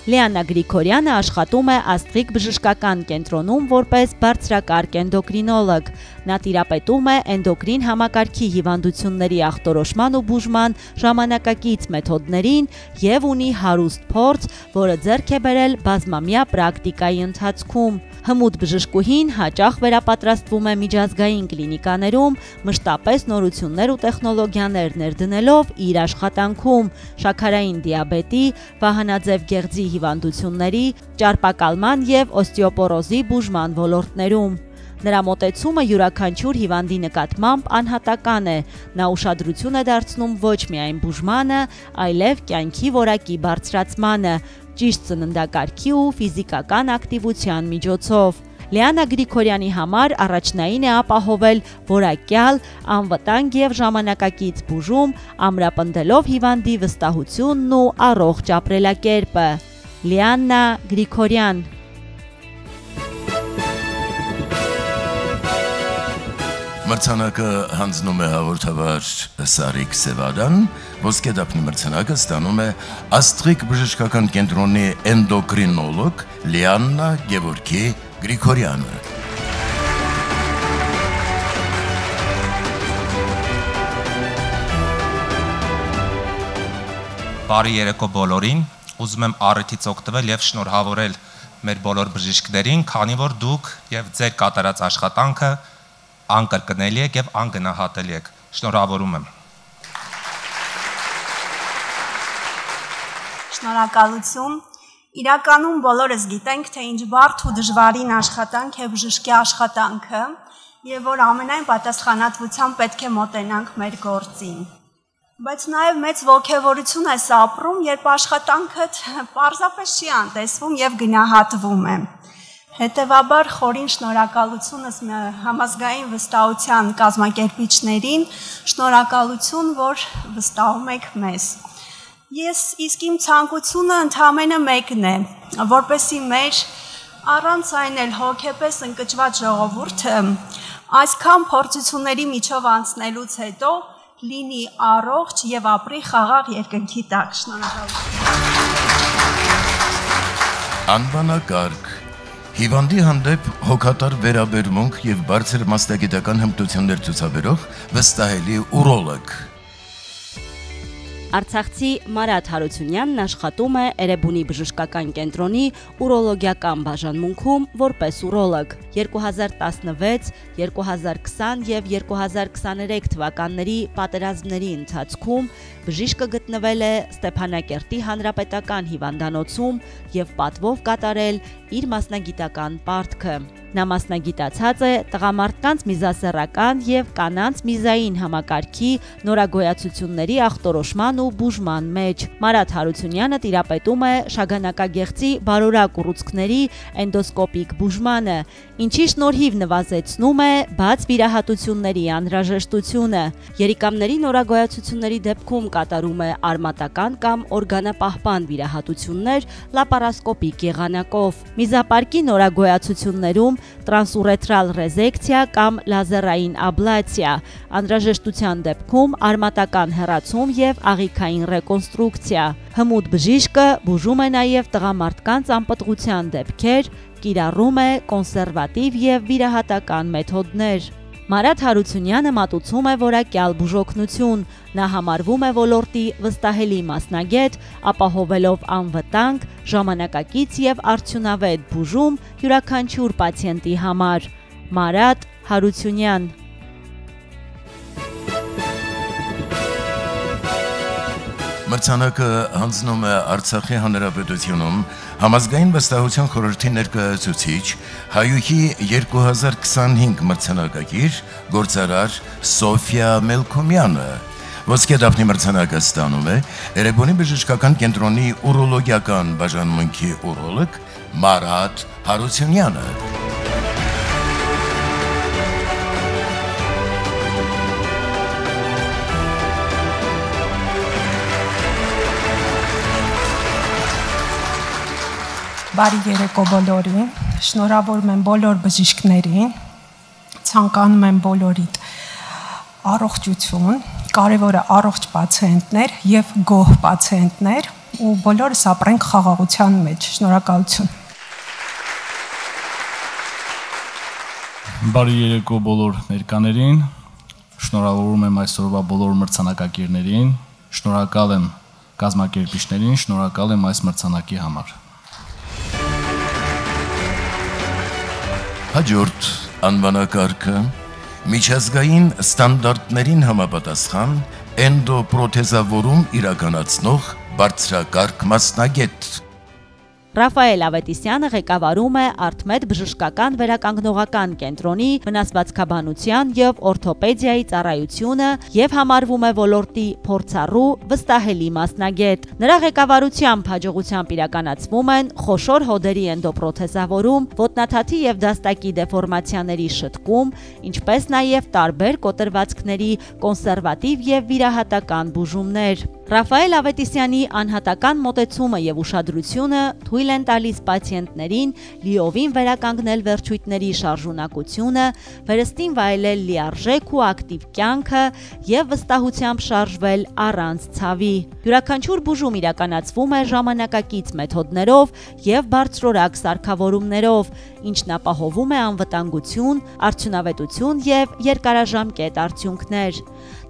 Լիաննա Գրիգորյանը աշխատում է Աստղիկ բժշկական կենտրոնում որպես բարձրակարգ էնդոկրինոլոգ։ Նա տիրապետում է էնդոկրին համակարգի հիվանդությունների ախտորոշման ու բուժման ժամանակակից մեթոդներին եւ ունի հարուստ փորձ, որը ձեռք է բերել բազմամյա պրակտիկայի ընթացքում։ Հմուտ բժշկուհին հաճախ վերապատրաստվում է միջազգային կլինիկաներում, մշտապես նորություններ ու տեխնոլոգիաներ ներդնելով իր աշխատանքում շաքարային դիաբետի, վահանաձև գեղձի հիվանդությունների, ճարպակալման եւ օստեոպորոզի բուժման ոլորտներում։ Նրա մոտեցումը յուրաքանչյուր հիվանդի նկատմամբ անհատական է։ Նա ուշադրություն է դարձնում ոչ միայն բուժմանը, այլև կյանքի որակի բարձրացմանը, ճիշտ ծննդակարգի ու ֆիզիկական ակտիվության միջոցով։ Լիաննա Գրիգորյանի համար առաջնային է ապահովել որակյալ, անվտանգ եւ ժամանակակից բուժում, ամրապնդելով հիվանդի վստահությունն ու առողջ ապրելակերպը։ Լիաննա Գրիգորյան Մրցանակը հանձնում է հաղորդավար Սարիկ Սևադան, ոսկե դափնի մրցանակը ստանում է Աստղիկ բժշկական կենտրոնի էնդոկրինոլոգ Լիաննա Գևորգի Գրիգորյանը։ Բարի երեկո բոլորին, ուզում եմ առիթից օգտվել եւ շնորհավորել մեր բոլոր բժիշկներին, քանի որ դուք եւ ձեր կատարած աշխատանքը անկրկնելի եք եւ անգնահատելի եք։ Շնորհավորում եմ։ Շնորհակալություն։ Իրականում բոլորս գիտենք, թե ինչ բարդ ու դժվարին աշխատանք է բժշկի աշխատանքը եւ որ ամենայն պատասխանատվությամբ պետք է մոտենանք մեր գործին։ Բայց նաեւ մեծ ոգևորություն է ապրում, երբ աշխատանքդ պարզապես չի անտեսվում եւ գնահատվում է։ Հետևաբար խորին շնորհակալությունս համազգային վստահության կազմակերպիչներին, շնորհակալություն, որ վստահում եք մեզ։ Ես իսկ իմ ցանկությունը ընդամենը մեկն է, որպեսզի մեր առանց այն էլ հոգեպես ընկճված ժողովուրդը այսքան փորձությունների միջով անցնելուց հետո լինի առողջ եւ ապրի խաղաղ երկնքի տակ։ Շնորհակալություն։ Անվանակարգ Հիվանդի հանդեպ հոգատար վերաբերմունք եւ բարձր մասնագիտական հմտություններ ցուցաբերող վստահելի ուրոլոգ։ Արցախցի Մարատ Հարությունյանն աշխատում է Էրեբունի բժշկական կենտրոնի ուրոլոգիական բաժանմունքում որպես ուրոլոգ։ 2016, 2020 եւ 2023 թվականների պատերազմների ընթացքում բժիշկը գտնվել է Ստեփանակերտի հանրապետական հիվանդանոցում եւ պատվով կատարել իր մասնագիտական պարտքը։ Նա մասնագիտացած է տղամարդկանց միզասեռական եւ կանանց միզային համակարգի նորագոյացությունների ախտորոշման ու բուժման մեջ։ Մարատ Հարությունյանը տիրապետում է շագանակագեղձի բարորակ ուռուցքների էնդոսկոպիկ բուժմանը, ինչի շնորհիվ նվազեցնում է բաց վիրահատությունների անհրաժեշտությունը։ Երիկամների նորագոյացությունների դեպքում կատարում է արմատական կամ օրգանապահպան վիրահատություններ լապարասկոպիկ եղանակով։ Միզապարկի նորագոյացություններում տրանսուրետրալ ռեզեկցիա կամ լազերային աբլացիա, անհրաժեշտության դեպքում արմատական հեռացում եւ աղիքային ռեկոնստրուկցիա։ Հմուտ բժիշկը բուժում է նաեւ տղամարդկանց անպտղության դեպքեր, կիրառում է կոնսերվատիվ եւ վիրահատական մեթոդներ։ Մարատ Հարությունյանը մատուցում է որակյալ բուժօգնություն, նա համարվում է ոլորտի վստահելի մասնագետ, ապահովելով անվտանգ, ժամանակակից եւ արդյունավետ բուժում յուրաքանչյուր պացիենտի համար։ Մարատ Հարությունյան։ Մրցանակը հանձնում է Արցախի Հանրապետությունում Համազգային վստահության խորհրդի ներկայացուցիչ հայուհի 2025 մրցանակակիր գործարար Սոֆիա Մելքոմյանը։ Ոսկե դափնի մրցանակը ստանում է Էրեբունի բժշկական կենտրոնի ուրոլոգիական բաժանմունքի ուրոլոգ Մարատ Հարությունյանը։ Բարի երեկո բոլորին, շնորհավորում եմ բոլոր բժիշկներին, ցանկանում եմ բոլորիդ առողջություն, կարևորը առողջ պացիենտներ եւ գոհ պացիենտներ ու բոլորս ապրենք խաղաղության մեջ։ Շնորհակալություն։ Բարի երեկո բոլոր ներկաներին, շնորհավորում եմ այսօրվա բոլոր մրցանակակիրներին, շնորհակալ եմ կազմակերպիչներին, շնորհակալ եմ այս մրցանակի համար։ Հաջորդ անվանակարգը միջազգային ստանդարտներին համապատասխան էնդոպրոթեզավորում իրականացնող բարձրակարգ մասնագետ։ Ռաֆայել Ավետիսյանը ղեկավարում է Արթմեդ բժշկական վերականգնողական կենտրոնի վնասվածքաբանության եւ օրթոպեդիայի ծառայությունը եւ համարվում է ոլորտի փորձառու վստահելի մասնագետ։ Նրա ղեկավարությամբ հաջողությամբ իրականացվում են խոշոր հոդերի էնդոպրոթեզավորում, ոտնաթաթի եւ դաստակի դեֆորմացիաների շտկում, ինչպես նաեւ տարբեր կոտրվածքների կոնսերվատիվ եւ վիրահատական բուժումներ։ Ռաֆայել Ավետիսյանի անհատական մոտեցումը եւ ուշադրությունը թույլ են տալիս պացիենտներին լիովին վերականգնել վերջույթների շարժունակությունը, վերստին վայելել լիարժեք ու ակտիվ կյանքը եւ վստահությամբ շարժվել առանց ցավի։ Յուրաքանչյուր բուժում իրականացվում է ժամանակակից մեթոդներով եւ բարձրորակ սարքավորումներով, ինչն ապահովում է անվտանգություն, արդյունավետություն եւ երկարաժամկետ արդյունքներ։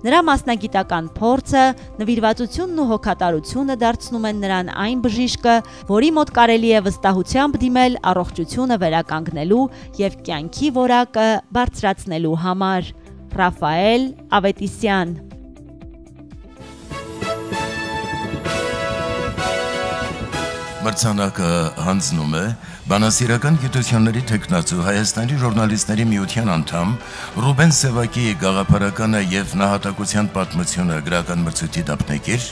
Նրա մասնագիտական փորձը, նվիրվածությունն ու հոգատարությունը դարձնում են նրան այն բժիշկը, որի մոտ կարելի է վստահությամբ դիմել առողջությունը վերականգնելու եւ կյանքի որակը բարձրացնելու համար։ Ռաֆայել Ավետիսյան։ Մրցանակը հանձնում է բանասիրական գիտությունների թեկնածու Հայաստանի ժուրնալիստների միության անդամ Ռուբեն Սևակի գաղափարականը եւ նահատակության պատմությունը գրական մրցույթի դափնեկիր,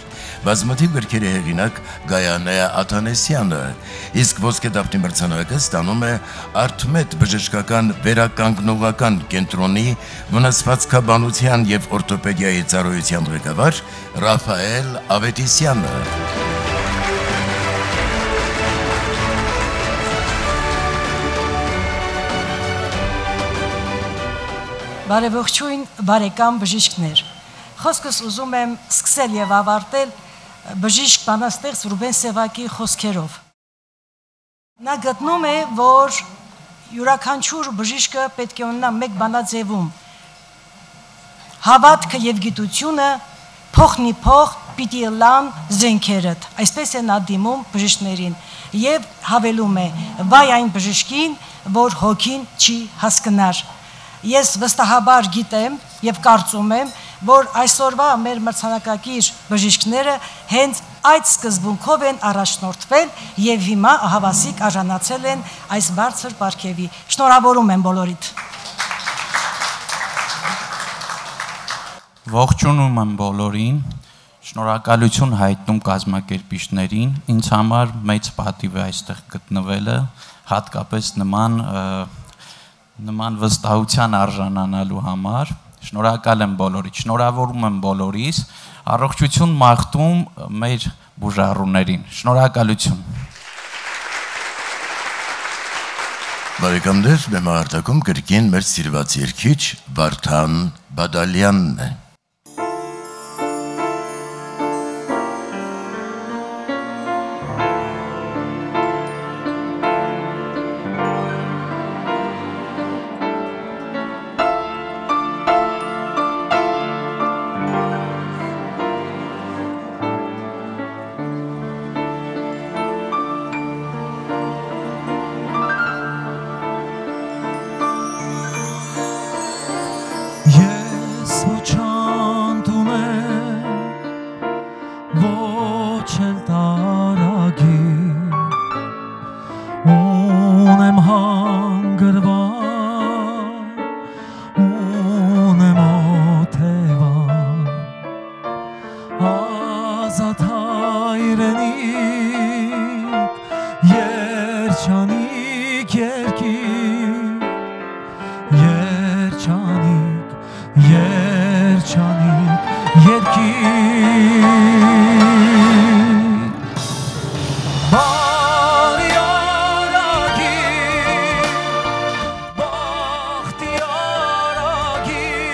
բազմաթիվ գրքերի հեղինակ Գայանե Աթանեսյանը, իսկ ոսկե դափնի մրցանակը ստանում է Արթմեդ բժշկական վերականգնողական կենտրոնի վնասվածքաբանության եւ օրթոպեդիայի ծառայության ղեկավար Ռաֆայել Ավետիսյանը։ Բարեողջույն բարեկամ բժիշկներ։ Խոսքս ուզում եմ սկսել եւ ավարտել բժիշկ բանաստեղծ Ռուբեն Սևակի խոսքերով։ Նա գտնում է, որ յուրաքանչյուր բժիշկը պետք է ունենա մեկ բանաձևում։ Հավատքը եւ գիտությունը փոխնի փոխ պիտի լան զենքերդ։ Այսպես է նա դիմում բժիշկներին եւ հավելում է. «Վայ այն բժշկին, որ հոգին չի հասկնար»։ Ես վստահաբար գիտեմ եւ կարծում եմ, որ այսօրվա մեր մրցանակակիր բժիշկները հենց այդ սկզբունքով են առաջնորդվել եւ հիմա ահավասիկ արժանացել են այս բարձր պարգևի։ Շնորհավորում եմ բոլորիդ։ Ողջունում եմ բոլորին, շնորհակալություն հայտնում կազմակերպիչներին, ինձ համար մեծ պատիվ է այստեղ գտնվելը, հատկապես նման վստահության արժանանալու համար, շնորհակալ եմ բոլորիդ, շնորհավորում եմ բոլորիս, առողջություն մաղթում մեր բուժառուներին, շնորհակալություն։ Բարեկամներ, բեմահարտակում կրկին մեր սիրված երգիչ Վարդան Բադալյանն է։ երջանիկ երկիր բարի արագիր բախտի արագիր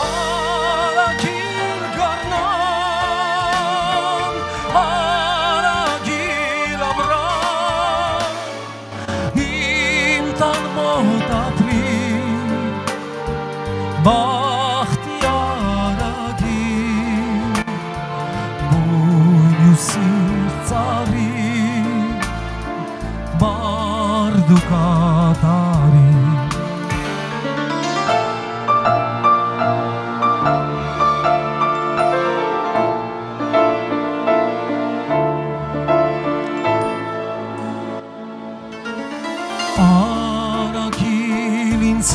արագիր գարնան արագիր ամրան իմ տան մոտ ապրի բախտի արագիր բույն ու սիրտ ծառի բարդ ու կատարի արագիր ինձ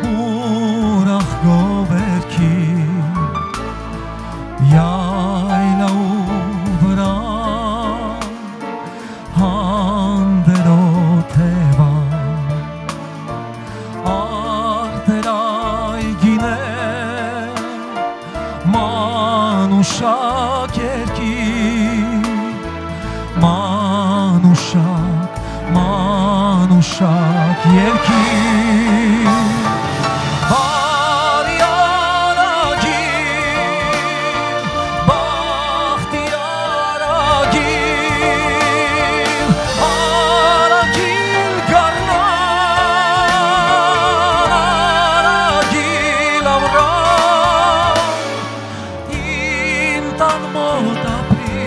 ուրախ գովերքի յայլաու վրա հանդերոթևա արտերայ գինե մանուշակ երկի մանուշակ երկի բարի արագիր բախտի արագիր արագիր գարնան արագիր ամրան իմ տան մոտ ապրի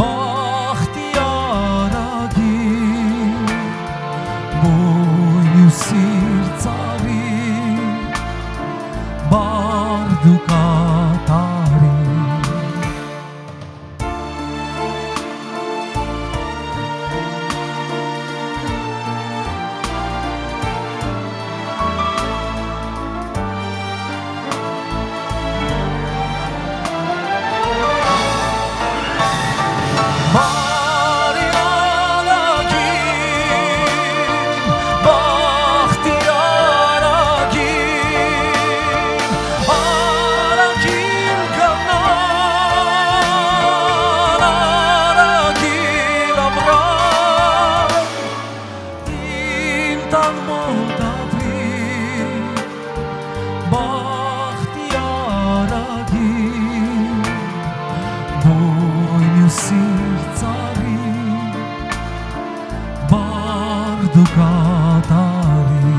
բախտի արագիր բույն ու սիրտ ծառի բարդ ու կատարի բարի արագիր բախտի արագիր արագիր գարնան արագիր ամրան իմ տան մոտ ապրի բախտի արագիր բույն ու սիրտ ծառի բարդ ու կատարի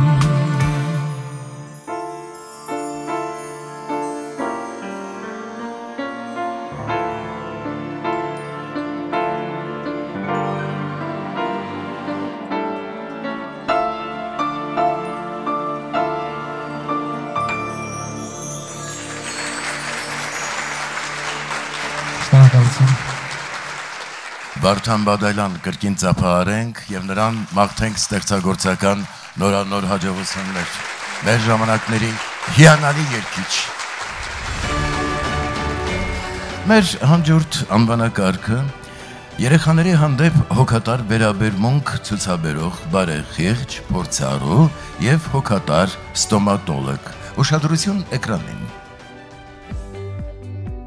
Շնորհակալություն Վարդան Բադալյան կրկին ծափահարենք եւ նրան մաղթենք ստեղծագործական նորանոր հաջողություններ մեր ժամանակների հիանալի երգիչ մեր հաջորդ անվանակարգը երեխաների հանդեպ հոգատար վերաբերմունք ցուցաբերող բարեխիղճ փորձառու եւ հոգատար ստոմատոլոգ ուշադրություն էկրանին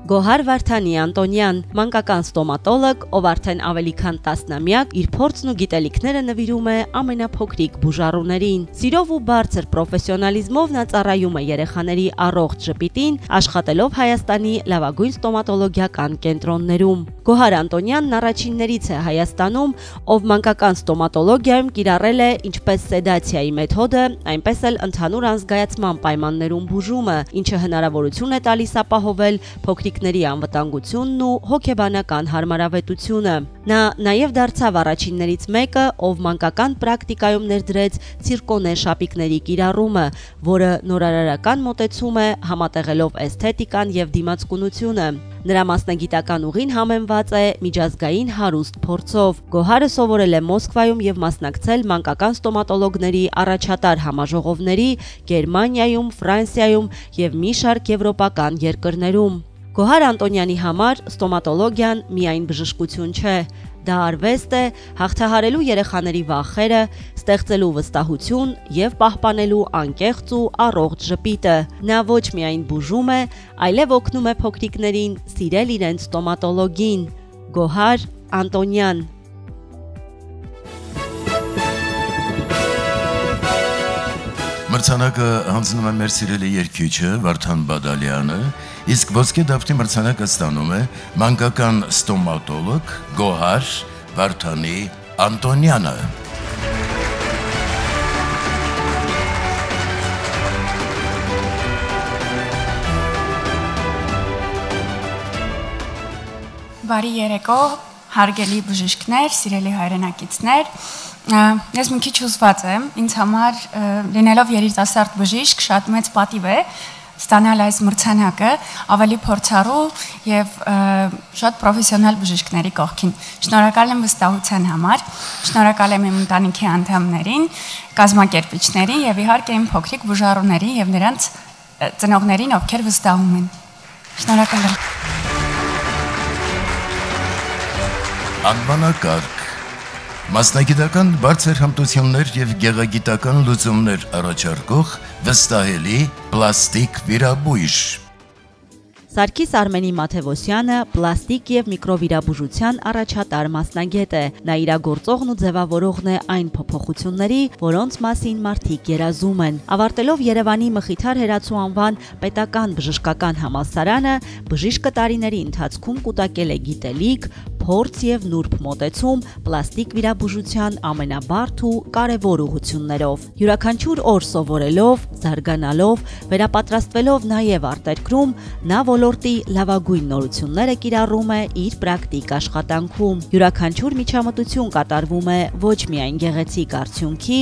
Գոհար Վարդանի Անտոնյան, մանկական ստոմատոլոգ, ով արդեն ավելի քան 10 տարի իր փորձն ու գիտելիքները նվիրում է ամենափոքրիկ բուժառուներին։ Սիրով ու բարձր պրոֆեսիոնալիզմով նա ծառայում է երեխաների առողջ ժպիտին, աշխատելով Հայաստանի լավագույն ստոմատոլոգիական կենտրոններում։ Գոհար Անտոնյանն առաջիններից է Հայաստանում, ով մանկական ստոմատոլոգիայում կիրառել է ինչպես սեդացիայի մեթոդը, այնպես էլ ընդհանուր անզգայացման պայմաններում բուժումը, ինչը հնարավորություն է տալիս ապահովել փոքրիկների անվտանգությունն ու հոգեբանական հարմարավետությունը։ Նա նաև դարձավ առաջիններից մեկը, ով մանկական պրակտիկայում ներդրեց ցիրկոնե շապիկների կիրառումը, որը նորարարական մոտեցում է համատեղելով էսթետիկան եւ դիմացկունությունը։ Նրա մասնագիտական ուղին համեմված է միջազգային հարուստ փորձով։ Գոհարը սովորել է Մոսկվայում եւ մասնակցել մանկական ստոմատոլոգների առաջատար համաժողովների Գերմանիայում, Ֆրանսիայում եւ մի շարք եվրոպական երկրներում։ Գոհար Անտոնյանի համար ստոմատոլոգիան միայն բժշկություն չէ, Դա արվեստ է հաղթահարելու երեխաների վախերը, ստեղծելու վստահություն եւ պահպանելու անկեղծ ու առողջ ժպիտը։ Նա ոչ միայն բուժում է, այլև օգնում է փոքրիկներին սիրել իրենց ստոմատոլոգին։ Գոհար Անտոնյան։ Մրցանակը հանձնում է մեր սիրելի երգիչը Վարդան Բադալյանը, իսկ ոսկե դափնի մրցանակը ստանում է մանկական ստոմատոլոգ Գոհար Վարդանի Անտոնյանը։ Բարի երեկո, հարգելի բժիշկներ, սիրելի հայրենակիցներ։ Ես մի քիչ հուզված եմ, ինձ համար լինելով երիտասարդ բժիշկ շատ մեծ պատիվ է ստանալ այս մրցանակը, ավելի փորձառու եւ շատ պրոֆեսիոնալ բժիշկների կողքին։ Շնորհակալ եմ վստահության համար, շնորհակալ եմ իմ ընտանիքի անդամներին, կազմակերպիչներին եւ իհարկե իմ փոքրիկ բուժառուներին եւ նրանց ծնողներին, ովքեր վստահում են։ Շնորհակալ եմ։ Անվանակարգ Մասնագիտական բարձր հմտություններ եւ գեղագիտական լուծումներ առաջարկող վստահելի պլաստիկ վիրաբույժ Սարգիս Արմենի Մաթևոսյանը պլաստիկ եւ միկրովիրաբուժության առաջատար մասնագետ է։ Նա իրագործողն ու ձևավորողն է այն փոփոխությունների, որոնց մասին մարդիկ երազում են։ Ավարտելով Երևանի Մխիթար Հերացու անվան պետական բժշկական համալսարանը, բժիշկը տարիների ընթացքում կուտակել է գիտելիք, փորձ եւ նուրբ մոտեցում պլաստիկ վիրաբուժության ամենաբարդ ու կարևոր ուղղություններով։ Յուրաքանչյուր օր սովորելով, զարգանալով, վերապատրաստվելով նաեւ արտերկրում, նա ոլորտի լավագույն նորությունները կիրառում է իր պրակտիկ աշխատանքում։ Յուրաքանչյուր միջամտություն կատարվում է ոչ միայն գեղեցիկ արդյունքի,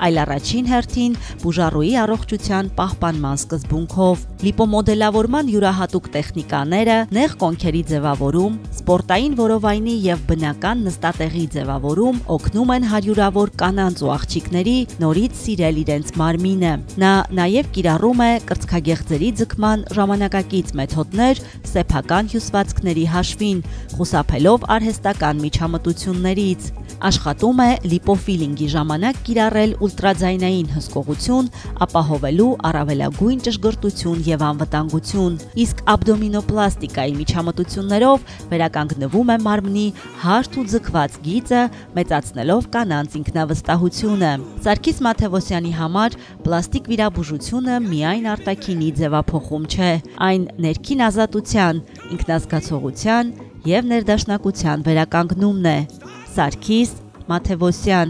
այլ առաջին հերթին բուժառուի առողջության պահպանման սկզբունքով։ Լիպոմոդելավորման յուրահատուկ տեխնիկաները, նեղ կոնքերի ձևավորում, սպորտային որովայնի եւ բնական նստատեղի ձևավորում օգնում են հարյուրավոր կանանց ու աղջիկների նորից սիրել իրենց մարմինը։ Նա նաեւ կիրառում է կրծքագեղձերի ձգման ժամանակակից մեթոդներ սեփական հյուսվածքների հաշվին, խուսափելով արհեստական միջամտություններից։ Աշխատում է լիպոֆիլինգի ժամանակ կիրառել ուլտրաձայնային հսկողություն, ապահովելու առավելագույն ճշգրտություն եւ անվտանգություն։ Իսկ աբդոմինոպլաստիկայի միջամտություններով վերականգնվում է մարմնի հարթ ու ձգված գիծը, մեծացնելով կանանց ինքնավստահությունը։ Սարգիս Մաթևոսյանի համար պլաստիկ վիրաբուժությունը միայն արտաքինի ձևափոխում չէ, այն ներքին ազատության, ինքնազգացողության եւ ներդաշնակության վերականգնումն է։ Սարգիս Մաթևոսյան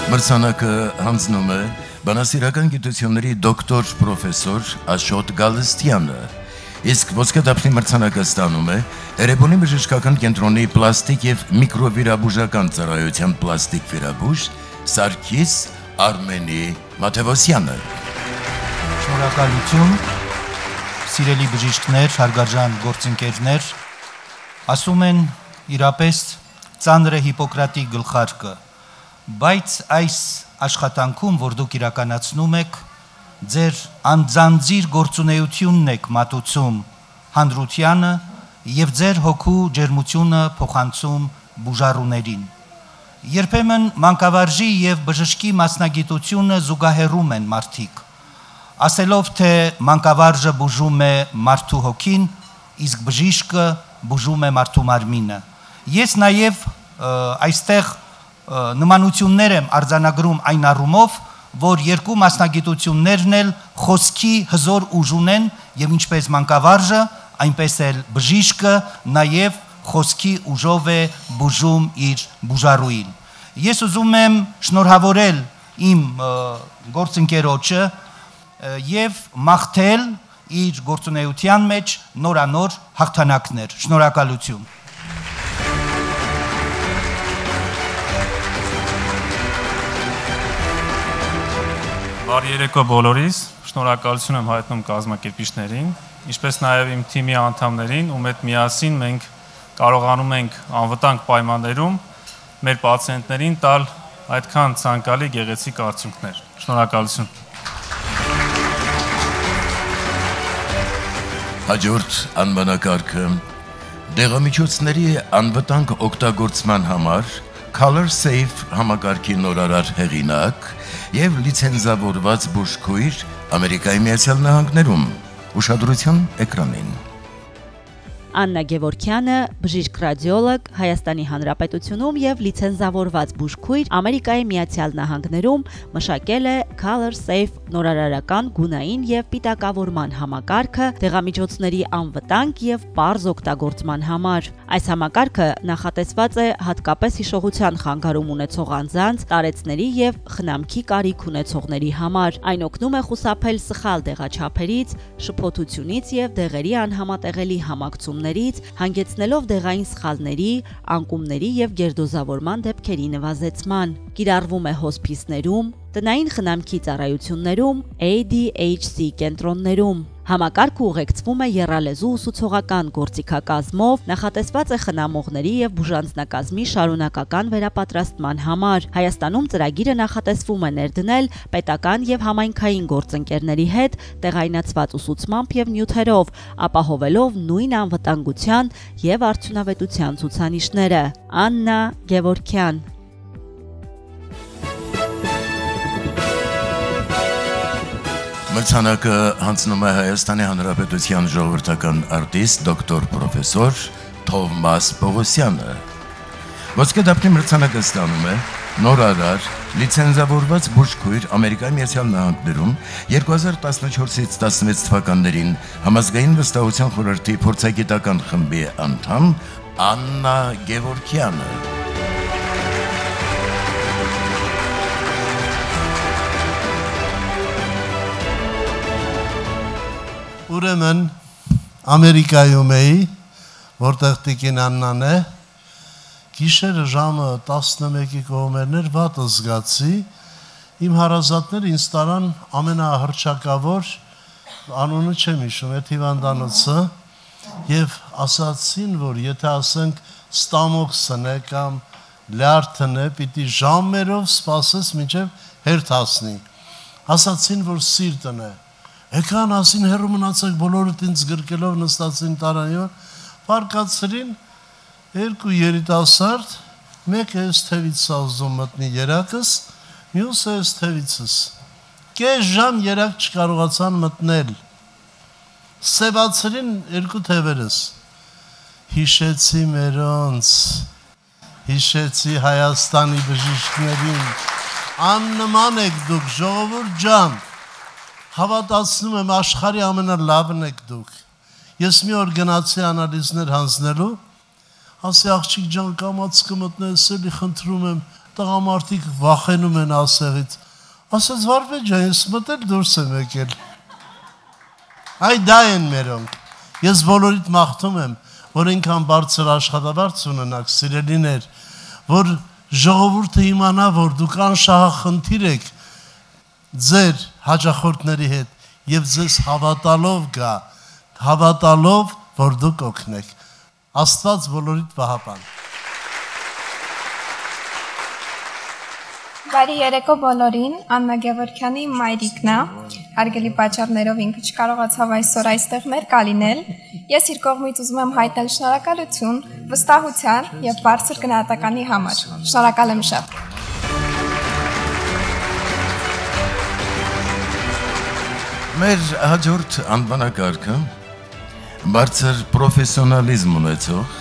Մրցանակը հանձնում է բանասիրական գիտությունների դոկտոր պրոֆեսոր Աշոտ Գալստյանը, իսկ ոսկե դափնի մրցանակը ստանում է Էրեբունի բժշկական կենտրոնի պլաստիկ եւ միկրովիրաբուժական ծառայության պլաստիկ վիրաբույժ Սարգիս Արմենի Մաթևոսյանը։ Շնորհակալություն, սիրելի բժիշկներ, հարգարժան գործընկերներ, ասում են իրապես ծանր է Հիպոկրատի գլխարկը, բայց այս աշխատանքում, որ դուք իրականացնում եք, ձեր անձանձիր գործունեությունն եք մատուցում հանրությանը եւ ձեր հոգու ջերմությունը փոխանցում բուժառուներին։ Երբեմն մանկավարժի եւ բժշկի մասնագիտությունը զուգահեռում են մարդիկ, ասելով թե մանկավարժը բուժում է մարդու հոգին, իսկ բժիշկը բուժում է մարդու մարմինը։ Ես նաեւ այստեղ նմանություններ եմ արձանագրում այն առումով, որ երկու մասնագիտություններն էլ խոսքի հզոր ուժ ունեն եւ ինչպես մանկավարժը, այնպես էլ բժիշկը նաեւ խոսքի ուժով է բուժում իր բուժառուին։ Ես ուզում եմ շնորհավորել իմ գործընկերոջը եւ մաղթել իր գործունեության մեջ նորանոր հաղթանակներ։ Շնորհակալություն։ Բարի երեկո բոլորիս, շնորհակալություն եմ հայտնում կազմակերպիչներին, ինչպես նաև իմ թիմի անդամներին, ում հետ միասին մենք կարողանում ենք անվտանգ պայմաններում մեր պացիենտներին տալ այդքան ցանկալի գեղեցիկ արդյունքներ։ Շնորհակալություն։ Հաջորդ անվանակարգը դեղամիջոցների անվտանգ օգտագործման համար Color Safe համակարգի նորարար հեղինակ եւ լիցենզավորված բուժքույր Ամերիկայի Միացյալ Նահանգներում։ Ուշադրություն էկրանին։ Աննա Գևորքյանը, բժիշկ ռադիոլոգ, Հայաստանի Հանրապետությունում եւ լիցենզավորված բուժքույր Ամերիկայի Միացյալ Նահանգներում մշակել է Color Safe նորարարական գունային եւ պիտակավորման համակարգը դեղամիջոցների անվտանգ եւ պարզ օգտագործման համար։ Այս համակարգը նախատեսված է հատկապես հիշողության խանգարում ունեցող անձանց, տարեցների եւ խնամքի կարիք ունեցողների համար։ Այն օգնում է խուսափել սխալ դեղաչափերից, շփոթությունից եւ դեղերի անհամատեղելի համակցումներից, հանգեցնելով դեղային սխալների, անկումների եւ գերդոզավորման դեպքերի նվազեցման։ Կիրառվում է հոսպիսներում, տնային խնամքի ծառայություններում, ADHD կենտրոններում։ Համակարգը ուղեկցվում է եռալեզու ուսուցողական գործիքակազմով, նախատեսված է խնամողների եւ բուժանձնակազմի շարունակական վերապատրաստման համար։ Հայաստանում ծրագիրը նախատեսվում է ներդնել պետական եւ համայնքային գործընկերների հետ տեղայնացված ուսուցմամբ եւ նյութերով, ապահովելով նույն անվտանգության եւ արդյունավետության ցուցանիշները։ Աննա Գևորքյան։ Մրցանակը հանձնում է Հայաստանի Հանրապետության ժողովրդական արտիստ դոկտոր պրոֆեսոր Թովմաս Պողոսյանը։ Ոսկե դափնի մրցանակը ստանում է նորարար լիցենզավորված բուժքույր Ամերիկայի Միացյալ Նահանգներում 2014-ից 16 թվականներին համազգային վստահության խորհրդի փորձագիտական խմբի անդամ Աննա Գևորքյանը։ Ուրեմն Ամերիկայում էի, որտեղ տիկին Աննան է, գիշերը ժամը 11-ի կողմերներ վատ զգացի, իմ հարազատները ինձ տարան ամենահռչակավոր, անունը չեմ հիշում, այդ հիվանդանոցը, եւ ասացին, որ եթե ասենք ստամոքսն է կամ լյարդն է, պիտի ժամերով սպասես մինչև հերթ հասնի։ Ասացին, որ սիրտն է։ Եկան ասին հեռու մնացեք բոլորդ ինձ գրկելով նստացին տարանյոն, պարկացրին երկու երիտասարդ, մեկը այս թևից սազում մտնի երակս, մյուսը այս թևիցս։ Կես ժամ երակ չկարողացան մտնել։ Սևացրին երկու թևերս։ Հիշեցի մերոնց, հիշեցի Հայաստանի բժիշկներին, աննման եք դուք, ժողովուրդ ջան, հավատացնում եմ աշխարհի ամենալավն եք դուք։ Ես մի օր գնացի անալիզներ հանձնելու, ասի աղջիկ ջան կամաց կմտնես, էլի խնդրում եմ, տղամարդիկ վախենում են ասեղից։ Ասաց Վարպետ ջան, ես մտել դուրս եմ եկել։ Այ դա են մերոնք։ Ես բոլորիդ մաղթում եմ, որ ինքան բարձր աշխատավարձ ունենաք, սիրելիներ, որ ժողովուրդը իմանա, որ դուք անշահախնդիր եք ձեր հաճախորդների հետ եւ ձեզ հավատալով գա, հավատալով, որ դուք օգնեք։ Աստված բոլորիդ պահապան։ Բարի երեկո բոլորին, Աննա Գևորքյանի մայրիկն է, հարգելի պատճառներով ինքը չկարողացավ այսօր այստեղ ներկա լինել։ Ես իր կողմից ուզում եմ հայտնել շնորհակալություն, վստահության եւ բարձր գնահատականի համար։ Շնորհակալ եմ շատ։ Մեր հաջորդ անվանակարգը բարձր պրոֆեսիոնալիզմ ունեցող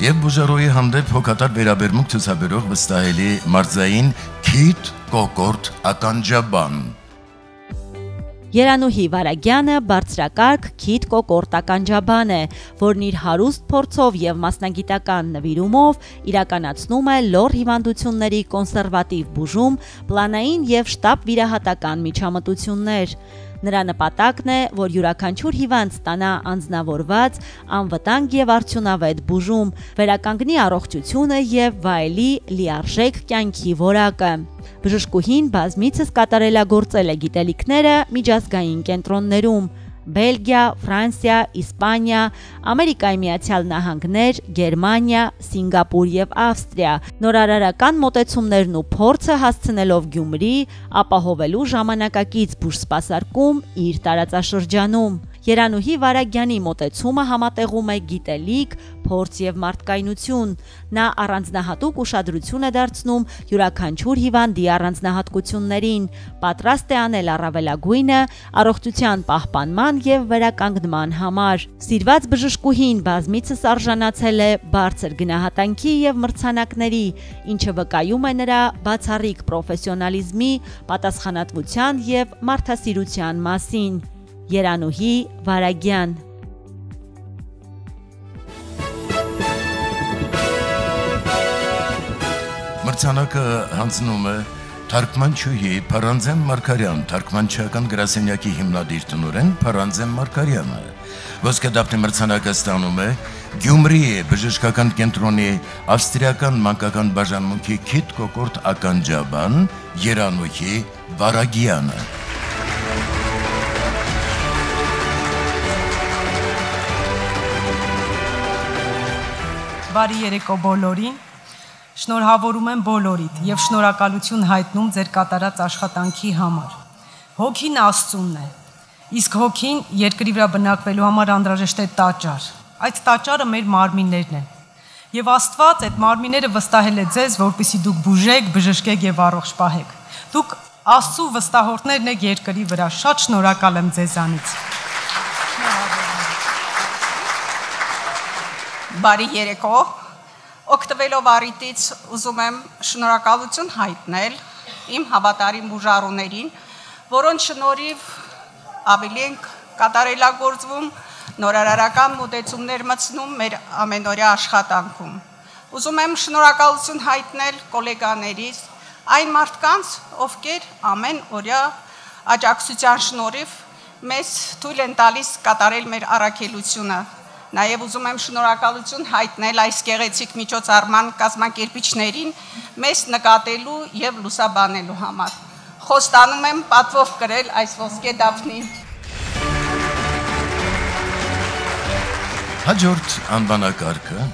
եւ բուժարոյի հանդեպ հոգատար վերաբերմունք ցուցաբերող վստահելի մարզային քիթ կոկորտ ականջաբան։ Երանուհի Վարագյանը բարձրակարգ քիթ կոկորտ ականջաբան է, որն իր հարուստ փորձով եւ մասնագիտական նվիրումով իրականացնում է լոր հիվանդությունների կոնսերվատիվ բուժում, պլանային եւ շտապ վիրահատական միջամտություններ։ Նրա նպատակն է, որ յուրաքանչյուր հիվանդ ստանա անձնավորված, անվտանգ եւ արդյունավետ բուժում, վերականգնի առողջությունը եւ վայելի լիարժեք կյանքի որակը։ Բժշկուհին բազմիցս կատարելագործել է գիտելիքները միջազգային կենտրոններում՝ Բելգիա, Ֆրանսիա, Իսպանիա, Ամերիկայի Միացյալ Նահանգներ, Գերմանիա, Սինգապուր եւ Ավստրիա։ Նորարարական մոտեցումներն ու փորձը հասցնելով Գյումրի, ապահովելու ժամանակակից բուժսպասարկում իր տարածաշրջանում։ Երանուհի Վարագյանի մոտեցումը համատեղում է գիտելիք, փորձ եւ մարդկայնություն։ Նա առանձնահատուկ ուշադրություն է դարձնում յուրաքանչյուր հիվանդի առանձնահատկություններին, պատրաստ է անել առավելագույնը առողջության պահպանման եւ վերականգնման համար։ Սիրված բժշկուհին բազմիցս արժանացել է բարձր գնահատանքի եւ մրցանակների, ինչը վկայում է նրա բացառիկ պրոֆեսիոնալիզմի, պատասխանատվության եւ մարդասիրության մասին։ Երանուհի Վարագյան։ Մրցանակը հանձնում է թարգմանչուհի Փարանձեն Մարգարյան, թարգմանչական գրասենյակի հիմնադիր տնօրեն Փարանձեն Մարգարյանը։ Ոսկեդափնի մրցանակը ստանում է Գյումրիի բժշկական կենտրոնի ավստրիական մանկական բաժանմունքի քիթ կոկորտ ականջաբան Երանուհի Վարագյանը։ Բարի երեկո բոլորին, շնորհավորում եմ բոլորիդ եւ շնորհակալություն հայտնում ձեր կատարած աշխատանքի համար։ Հոգին Աստծունն է, իսկ հոգին երկրի վրա բնակվելու համար անհրաժեշտ է տաճար։ Այդ տաճարը մեր մարմիններն են։ Եվ Աստված այդ մարմինները վստահել է ձեզ, որպեսզի դուք բուժեք, բժշկեք եւ առողջ պահեք։ Դուք Աստծո վստահորդներն եք երկրի վրա։ Շատ շնորհակալ եմ ձեզանից։ Բարի երեկո, օգտվելով առիթից ուզում եմ շնորհակալություն հայտնել իմ հավատարիմ բուժառուներին, որոնց շնորհիվ ավելի ենք կատարելագործվում, նորարարական մոտեցումներ մտցնում մեր ամենօրյա աշխատանքում։ Ուզում եմ շնորհակալություն հայտնել գոլեգաներիս, այն մարդկանց, ովքեր ամեն օրյա աջակցության շնորհիվ մեզ թույլ են տալիս կատարել մեր առաքելությունը։ Նաև ուզում եմ շնորհակալություն հայտնել այս գեղեցիկ միջոցառման կազմակերպիչներին մեզ նկատելու եւ լուսաբանելու համար։ Խոստանում եմ պատվով կրել այս ոսկե դափնին։ Հաջորդ անվանակարգը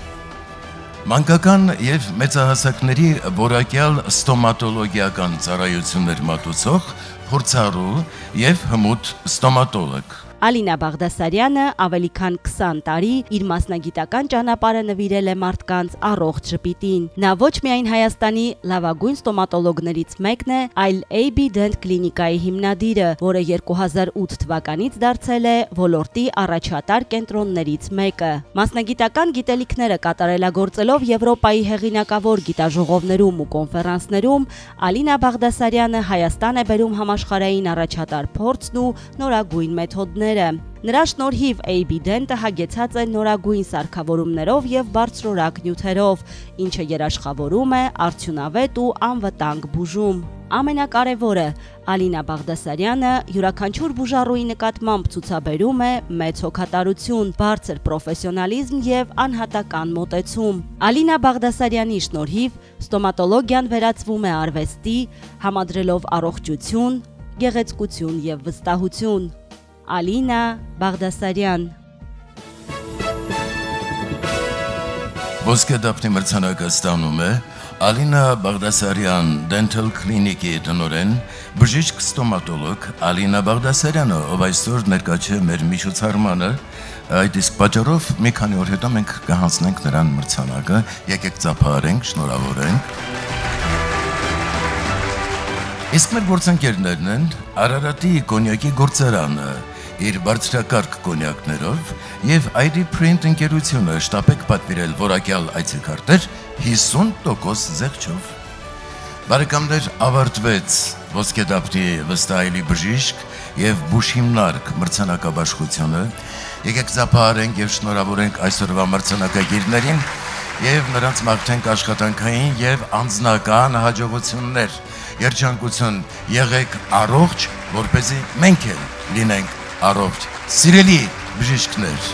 մանկական եւ մեծահասակների որակյալ ստոմատոլոգիական ծառայություններ մատուցող փորձառու եւ հմուտ ստոմատոլոգ Ալինա Բաղդասարյանը ավելի քան 20 տարի իր մասնագիտական ճանապարհը նվիրել է մարդկանց առողջ ժպիտին։ Նա ոչ միայն Հայաստանի լավագույն ստոմատոլոգներից մեկն է, այլ AB Dent կլինիկայի հիմնադիրը, որը 2008 թվականից դարձել է ոլորտի առաջատար կենտրոններից մեկը։ Մասնագիտական գիտելիքները կատարելագործելով Եվրոպայի հեղինակավոր գիտաժողովներում ու կոնֆերանսներում, Ալինա Բաղդասարյանը Հայաստան է բերում համաշխարհային առաջատար փորձն ու նորագույն մեթոդներ։ Նրա շնորհիվ AB Dent-ը հագեցած է նորագույն սարքավորումներով եւ բարձրորակ նյութերով, ինչը երաշխավորում է արդյունավետ ու անվտանգ բուժում։ Ամենակարևորը, Ալինա Բաղդասարյանը յուրաքանչյուր բուժառուի նկատմամբ ցուցաբերում է մեծ հոգատարություն, բարձր պրոֆեսիոնալիզմ եւ անհատական մոտեցում։ Ալինա Բաղդասարյանի շնորհիվ ստոմատոլոգիան վերածվում է արվեստի, համադրելով առողջություն, գեղեցկություն եւ վստահություն։ Ալինա Բաղդասարյան։ Ոսկեդափնի մրցանակը ստանում է Ալինա Բաղդասարյան Dental Clinic-ի տնօրեն, բժիշկ ստոմատոլոգ Ալինա Բաղդասարյանը, ով այսօր ներկա չէ մեր միջոցառմանը, այդ իսկ պատճառով մի քանի օր հետո մենք կհանձնենք նրան մրցանակը, եկեք ծափահարենք, շնորհավորենք։ Իսկ մեր գործընկերներն են Արարատի կոնյակի գործարանը, իր բարձրակարգ կոնյակներով եւ ID Print ընկերությունը շտապեք պատվիրել որակյալ այցեքարտեր 50% զեղչով։ Բարեկամներ, ավարտվեց ոսկեդափնի վստահելի բժիշկ եւ բուժհիմնարկ մրցանակաբաշխությունը։ Եկեք ծափահարենք եւ շնորհավորենք այսօրվա մրցանակակիրներին եւ նրանց մաղթենք աշխատանքային եւ անձնական հաջողություններ։ Երջանկություն, եղեք առողջ, որպեսզի մենք էլ լինենք առողջ։ Սիրելի բժիշկներ,